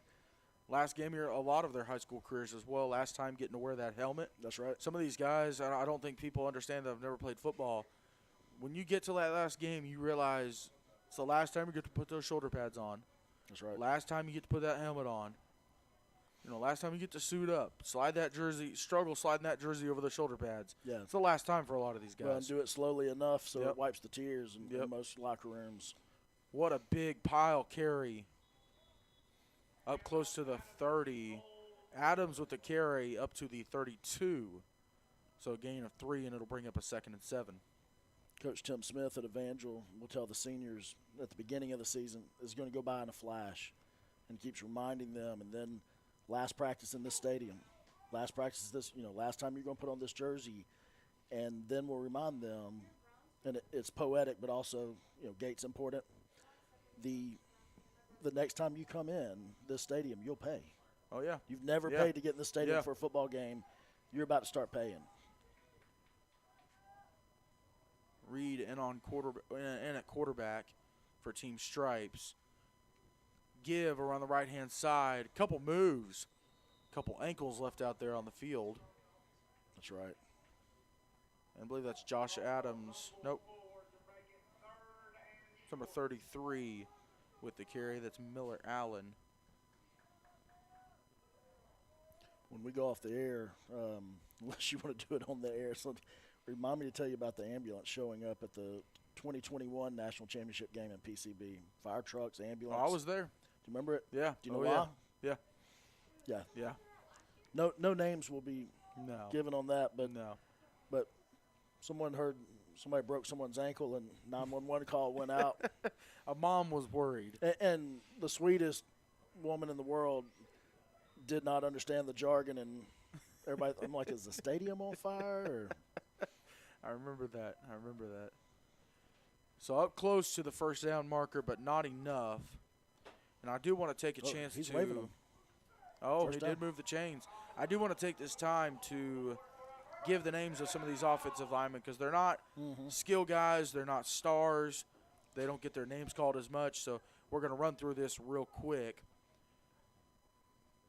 Last game here, a lot of their high school careers as well. Last time getting to wear that helmet. That's right. Some of these guys, I don't think people understand that have never played football. When you get to that last game, you realize it's the last time you get to put those shoulder pads on. That's right. Last time you get to put that helmet on. You know, last time you get to suit up, slide that jersey, struggle sliding that jersey over the shoulder pads. Yeah. It's the last time for a lot of these guys. Well, and do it slowly enough so Yep. it wipes the tears in Yep. most locker rooms. What a big pile carry. Up close to the 30. Adams with the carry up to the 32. So a gain of 3, and it'll bring up a 2nd and 7. Coach Tim Smith at Evangel will tell the seniors at the beginning of the season is going to go by in a flash, and keeps reminding them. And then last practice in this stadium, last practice is this, last time you're going to put on this jersey, and then we'll remind them. And it's poetic, but also, Gates important. The next time you come in this stadium, you'll pay. Oh, yeah. You've never Yeah. paid to get in the stadium Yeah. for a football game. You're about to start paying. Reed in at quarterback for Team Stripes. Give around the right-hand side. Couple moves. Couple ankles left out there on the field. That's right. I believe that's Josh Adams. Nope. It's number 33 with the carry. That's Miller Allen. When we go off the air, unless you want to do it on the air, so remind me to tell you about the ambulance showing up at the 2021 National Championship game in PCB. Fire trucks, ambulance. Oh, I was there. Do you remember it? Yeah. Do you know why? Yeah. Yeah. Yeah. No names will be No. given on that, but No. someone heard somebody broke someone's ankle and 911 call went out. A mom was worried. And the sweetest woman in the world did not understand the jargon, and everybody, I'm like, is the stadium on fire? Or? I remember that. So up close to the first down marker, but not enough. And I do want to take a chance he's to. waving them. Oh, First he down. did move the chains. I do want to take this time to give the names of some of these offensive linemen, because they're not skill guys. They're not stars. They don't get their names called as much. So we're going to run through this real quick.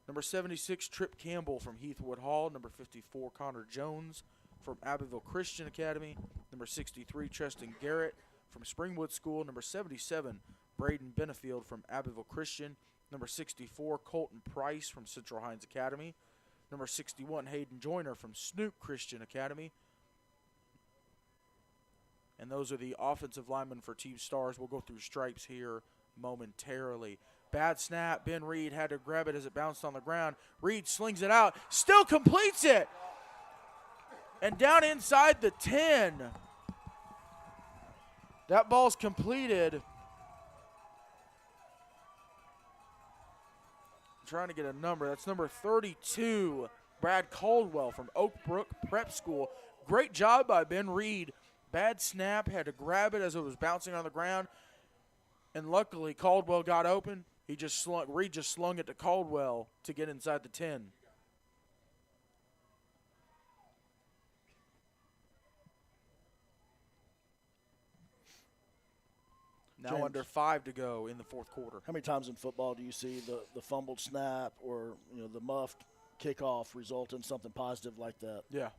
Number 76, Trip Campbell from Heathwood Hall. Number 54, Connor Jones from Abbeville Christian Academy. Number 63, Treston Garrett from Springwood School. Number 77, Braden Benefield from Abbeville Christian. Number 64, Colton Price from Central Hines Academy. Number 61, Hayden Joyner from Snoop Christian Academy. And those are the offensive linemen for Team Stars. We'll go through Stripes here momentarily. Bad snap. Ben Reed had to grab it as it bounced on the ground. Reed slings it out. Still completes it. And down inside the 10. That ball's completed. I'm trying to get a number. That's number 32, Brad Caldwell from Oak Brook Prep School. Great job by Ben Reed. Bad snap. Had to grab it as it was bouncing on the ground. And luckily, Caldwell got open. Reed just slung it to Caldwell to get inside the 10. Now James, under 5 to go in the fourth quarter. how many times in football do you see the fumbled snap or the muffed kickoff result in something positive like that? Yeah.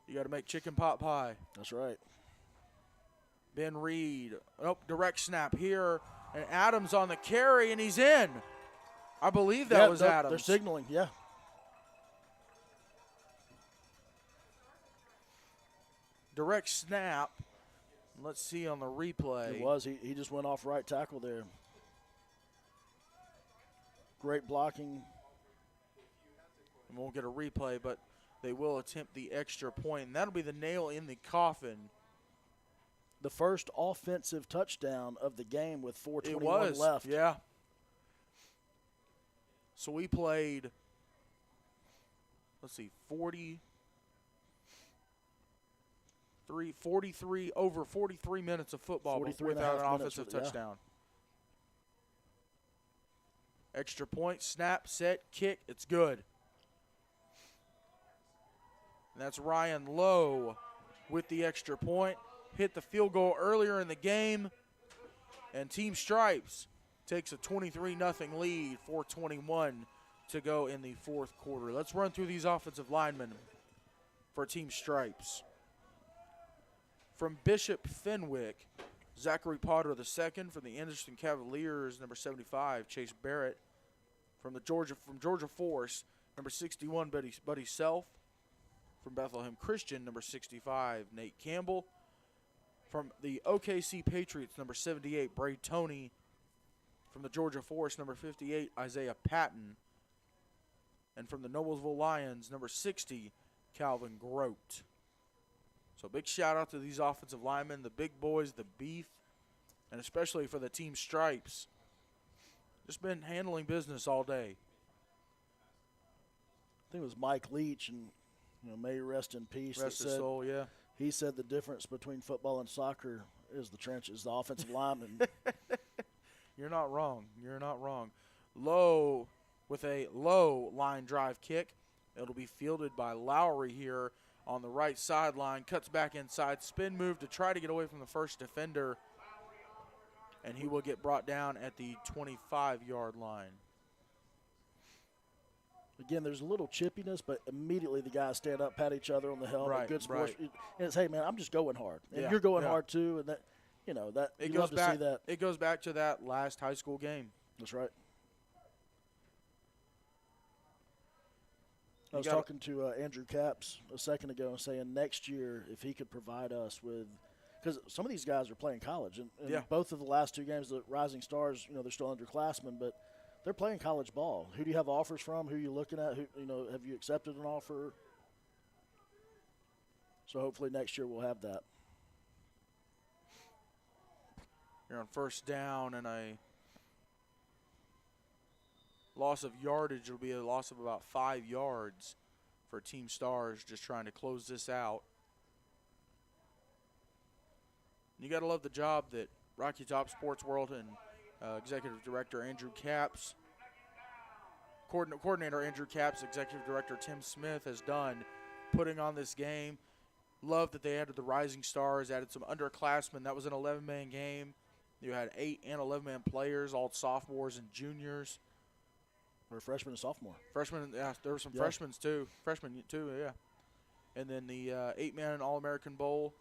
You got to make chicken pot pie. That's right. Ben Reed. Oh, direct snap here. And Adams on the carry, and he's in. I believe that was Adams. They're signaling, yeah. Direct snap. Let's see on the replay. It was. He just went off right tackle there. Great blocking. We won't get a replay, but they will attempt the extra point, and that'll be the nail in the coffin. The first offensive touchdown of the game with 4:21 It was left. Yeah. So we played, let's see, 43 minutes of football 43 without and a an half offensive minutes, yeah. touchdown. Extra point, snap, set, kick, it's good. And that's Ryan Lowe with the extra point. Hit the field goal earlier in the game. And Team Stripes takes a 23-0 lead, 4:21 to go in the fourth quarter. Let's run through these offensive linemen for Team Stripes. From Bishop Fenwick, Zachary Potter II. From the Anderson Cavaliers, number 75, Chase Barrett. From Georgia Force, number 61, Buddy Self. From Bethlehem Christian, number 65, Nate Campbell. From the OKC Patriots, number 78, Bray Toney. From the Georgia Force, number 58, Isaiah Patton. And from the Noblesville Lions, number 60, Calvin Grote. So big shout out to these offensive linemen, the big boys, the beef, and especially for the Team Stripes. Just been handling business all day. I think it was Mike Leach, and may he rest in peace. Rest his soul, yeah. He said the difference between football and soccer is the trenches, the offensive lineman. You're not wrong. You're not wrong. Low with a low line drive kick. It'll be fielded by Lowry here on the right sideline. Cuts back inside. Spin move to try to get away from the first defender. And he will get brought down at the 25-yard line. Again, there's a little chippiness, but immediately the guys stand up, pat each other on the helmet. Right, good sports. right. And it's, hey, man, I'm just going hard. And Yeah, you're going yeah. hard, too. And that, that It you goes love to back. see that. It goes back to that last high school game. That's right. I You was gotta- talking to Andrew Capps a second ago and saying next year if he could provide us with – because some of these guys are playing college. And Yeah. both of the last two games, the Rising Stars, they're still underclassmen, but they're playing college ball. Who do you have offers from? Who are you looking at? Who, have you accepted an offer? So hopefully next year we'll have that. You're on first down and a loss of yardage. It'll be a loss of about 5 yards for Team Stars just trying to close this out. You got to love the job that Rocky Top Sports World and Executive Director Andrew Capps, Coordinator Andrew Capps, Executive Director Tim Smith has done putting on this game. Love that they added the Rising Stars, added some underclassmen. That was an 11-man game. You had 8 and 11-man players, all sophomores and juniors. Or freshman and sophomore. Freshmen, yeah, there were some freshmen too, yeah. And then the 8-man All-American Bowl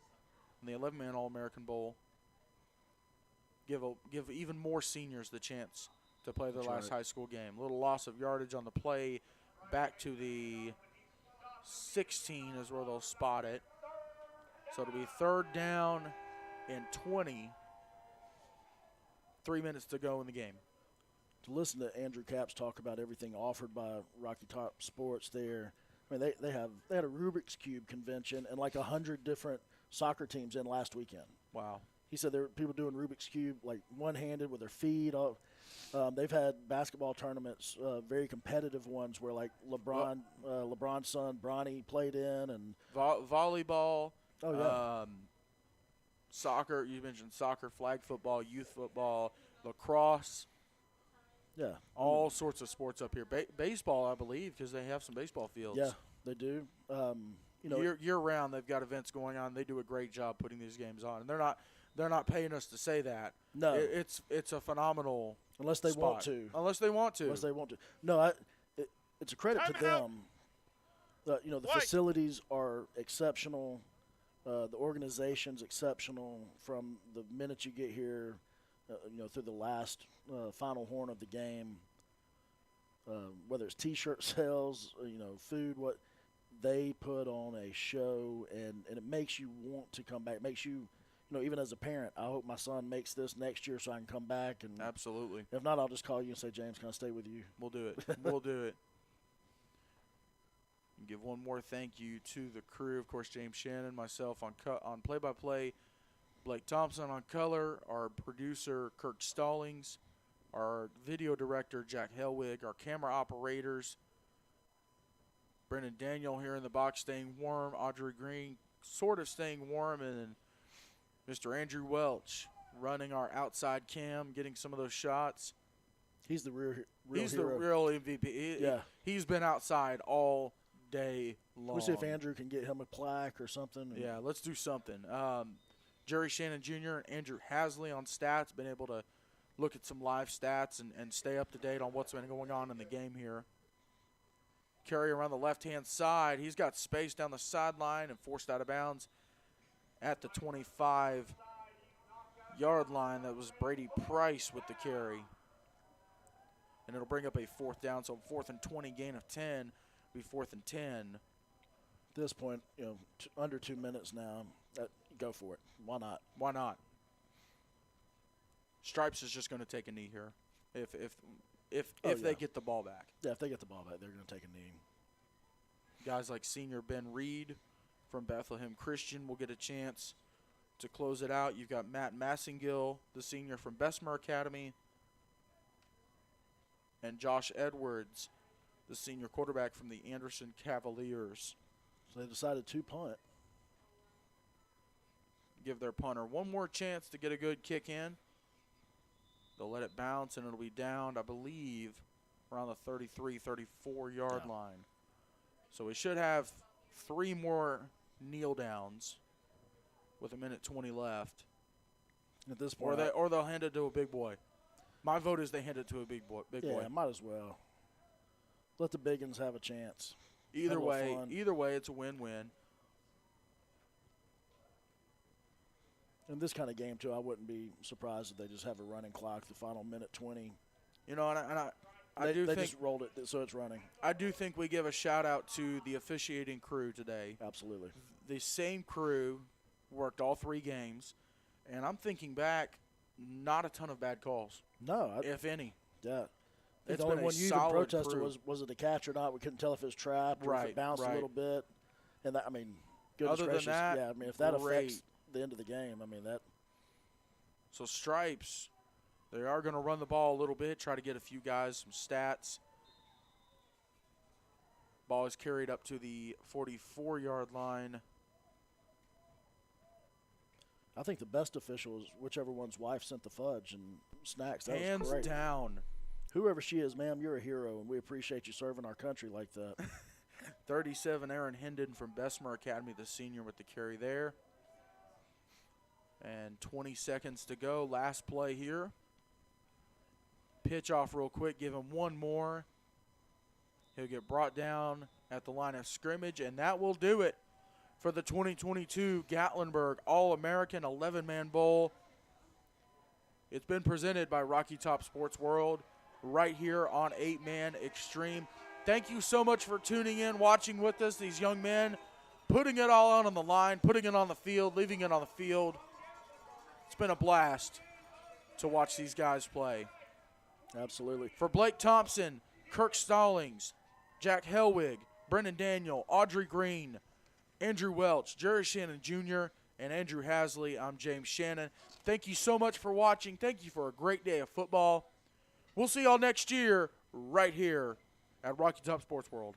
and the 11-man All-American Bowl give even more seniors the chance to play their last high school game. A little loss of yardage on the play. Back to the 16 is where they'll spot it. So it'll be third down and 20. 3 minutes to go in the game. To listen to Andrew Capps talk about everything offered by Rocky Top Sports there, I mean, they had a Rubik's Cube convention and like 100 different soccer teams in last weekend. Wow. He said there were people doing Rubik's Cube like one-handed with their feet. They've had basketball tournaments, very competitive ones where like LeBron's son Bronny played in, and Volleyball. Oh yeah. Soccer. You mentioned soccer, flag football, youth football, lacrosse. Yeah. All sorts of sports up here. Baseball, I believe, because they have some baseball fields. Yeah, they do. year round they've got events going on. They do a great job putting these games on, and they're not paying us to say that. No, it's a phenomenal unless they spot. want to. Unless they want to. Unless they want to. No, it's a credit to Timeout. them. The facilities are exceptional. The organization's exceptional from the minute you get here, through the last final horn of the game. Whether it's T-shirt sales, food, what they put on a show, and it makes you want to come back. It makes you, even as a parent, I hope my son makes this next year so I can come back. And absolutely. If not, I'll just call you and say, James, can I stay with you? We'll do it. We'll do it. Give one more thank you to the crew. Of course, James Shannon, myself on play-by-play, Blake Thompson on color, our producer Kirk Stallings, our video director Jack Hellwig, our camera operators Brennan Daniel here in the box staying warm, Audrey Green sort of staying warm, and then Mr. Andrew Welch running our outside cam, getting some of those shots. He's the real He's hero. the real MVP. He's been outside all day long. We'll see if Andrew can get him a plaque or something. Yeah, let's do something. Jerry Shannon Jr. and Andrew Hasley on stats, been able to look at some live stats and stay up to date on what's been going on in the game here. Carry around the left-hand side. He's got space down the sideline and forced out of bounds at the 25-yard line. That was Brady Price with the carry. And it'll bring up a fourth down, so 4th and 20, gain of 10. Be 4th and 10. At this point, under 2 minutes now. Go for it. Why not? Why not? Stripes is just going to take a knee here, if they get the ball back. Yeah, if they get the ball back, they're going to take a knee. Guys like senior Ben Reed from Bethlehem Christian will get a chance to close it out. You've got Matt Massengill, the senior from Bessemer Academy, and Josh Edwards, the senior quarterback from the Anderson Cavaliers. So they decided to punt. Give their punter one more chance to get a good kick in. They'll let it bounce, and it'll be down, I believe, around the 33, 34-yard line. So we should have 3 more kneel downs with 1:20 left. At this point, or they'll hand it to a big boy. My vote is they hand it to a big boy. Yeah, might as well. Let the big uns have a chance. Either way, it's a win-win. In this kind of game, too, I wouldn't be surprised if they just have a running clock, the final 1:20. I do they think just rolled it so it's running. I do think we give a shout-out to the officiating crew today. Absolutely. The same crew worked all 3 games, and I'm thinking back, not a ton of bad calls. No. If any. Yeah. It's the only been one a you even solid protested crew. was it a catch or not. We couldn't tell if it was trapped or if it bounced a little bit. And that, goodness Other gracious. than that, yeah, if that great. affects the end of the game, that. So Stripes, they are going to run the ball a little bit, try to get a few guys some stats. Ball is carried up to the 44-yard line. I think the best official is whichever one's wife sent the fudge and snacks. That Hands was great. down. Whoever she is, ma'am, you're a hero, and we appreciate you serving our country like that. 37, Aaron Hendon from Bessemer Academy, the senior with the carry there. And 20 seconds to go. Last play here. Pitch off real quick. Give him one more. He'll get brought down at the line of scrimmage, and that will do it for the 2022 Gatlinburg All-American 11-Man Bowl. It's been presented by Rocky Top Sports World right here on 8-Man Extreme. Thank you so much for tuning in, watching with us. These young men putting it all out on the line, putting it on the field, leaving it on the field. It's been a blast to watch these guys play. Absolutely. For Blake Thompson, Kirk Stallings, Jack Hellwig, Brendan Daniel, Audrey Green, Andrew Welch, Jerry Shannon Jr., and Andrew Hasley, I'm James Shannon. Thank you so much for watching. Thank you for a great day of football. We'll see y'all next year right here at Rocky Top Sports World.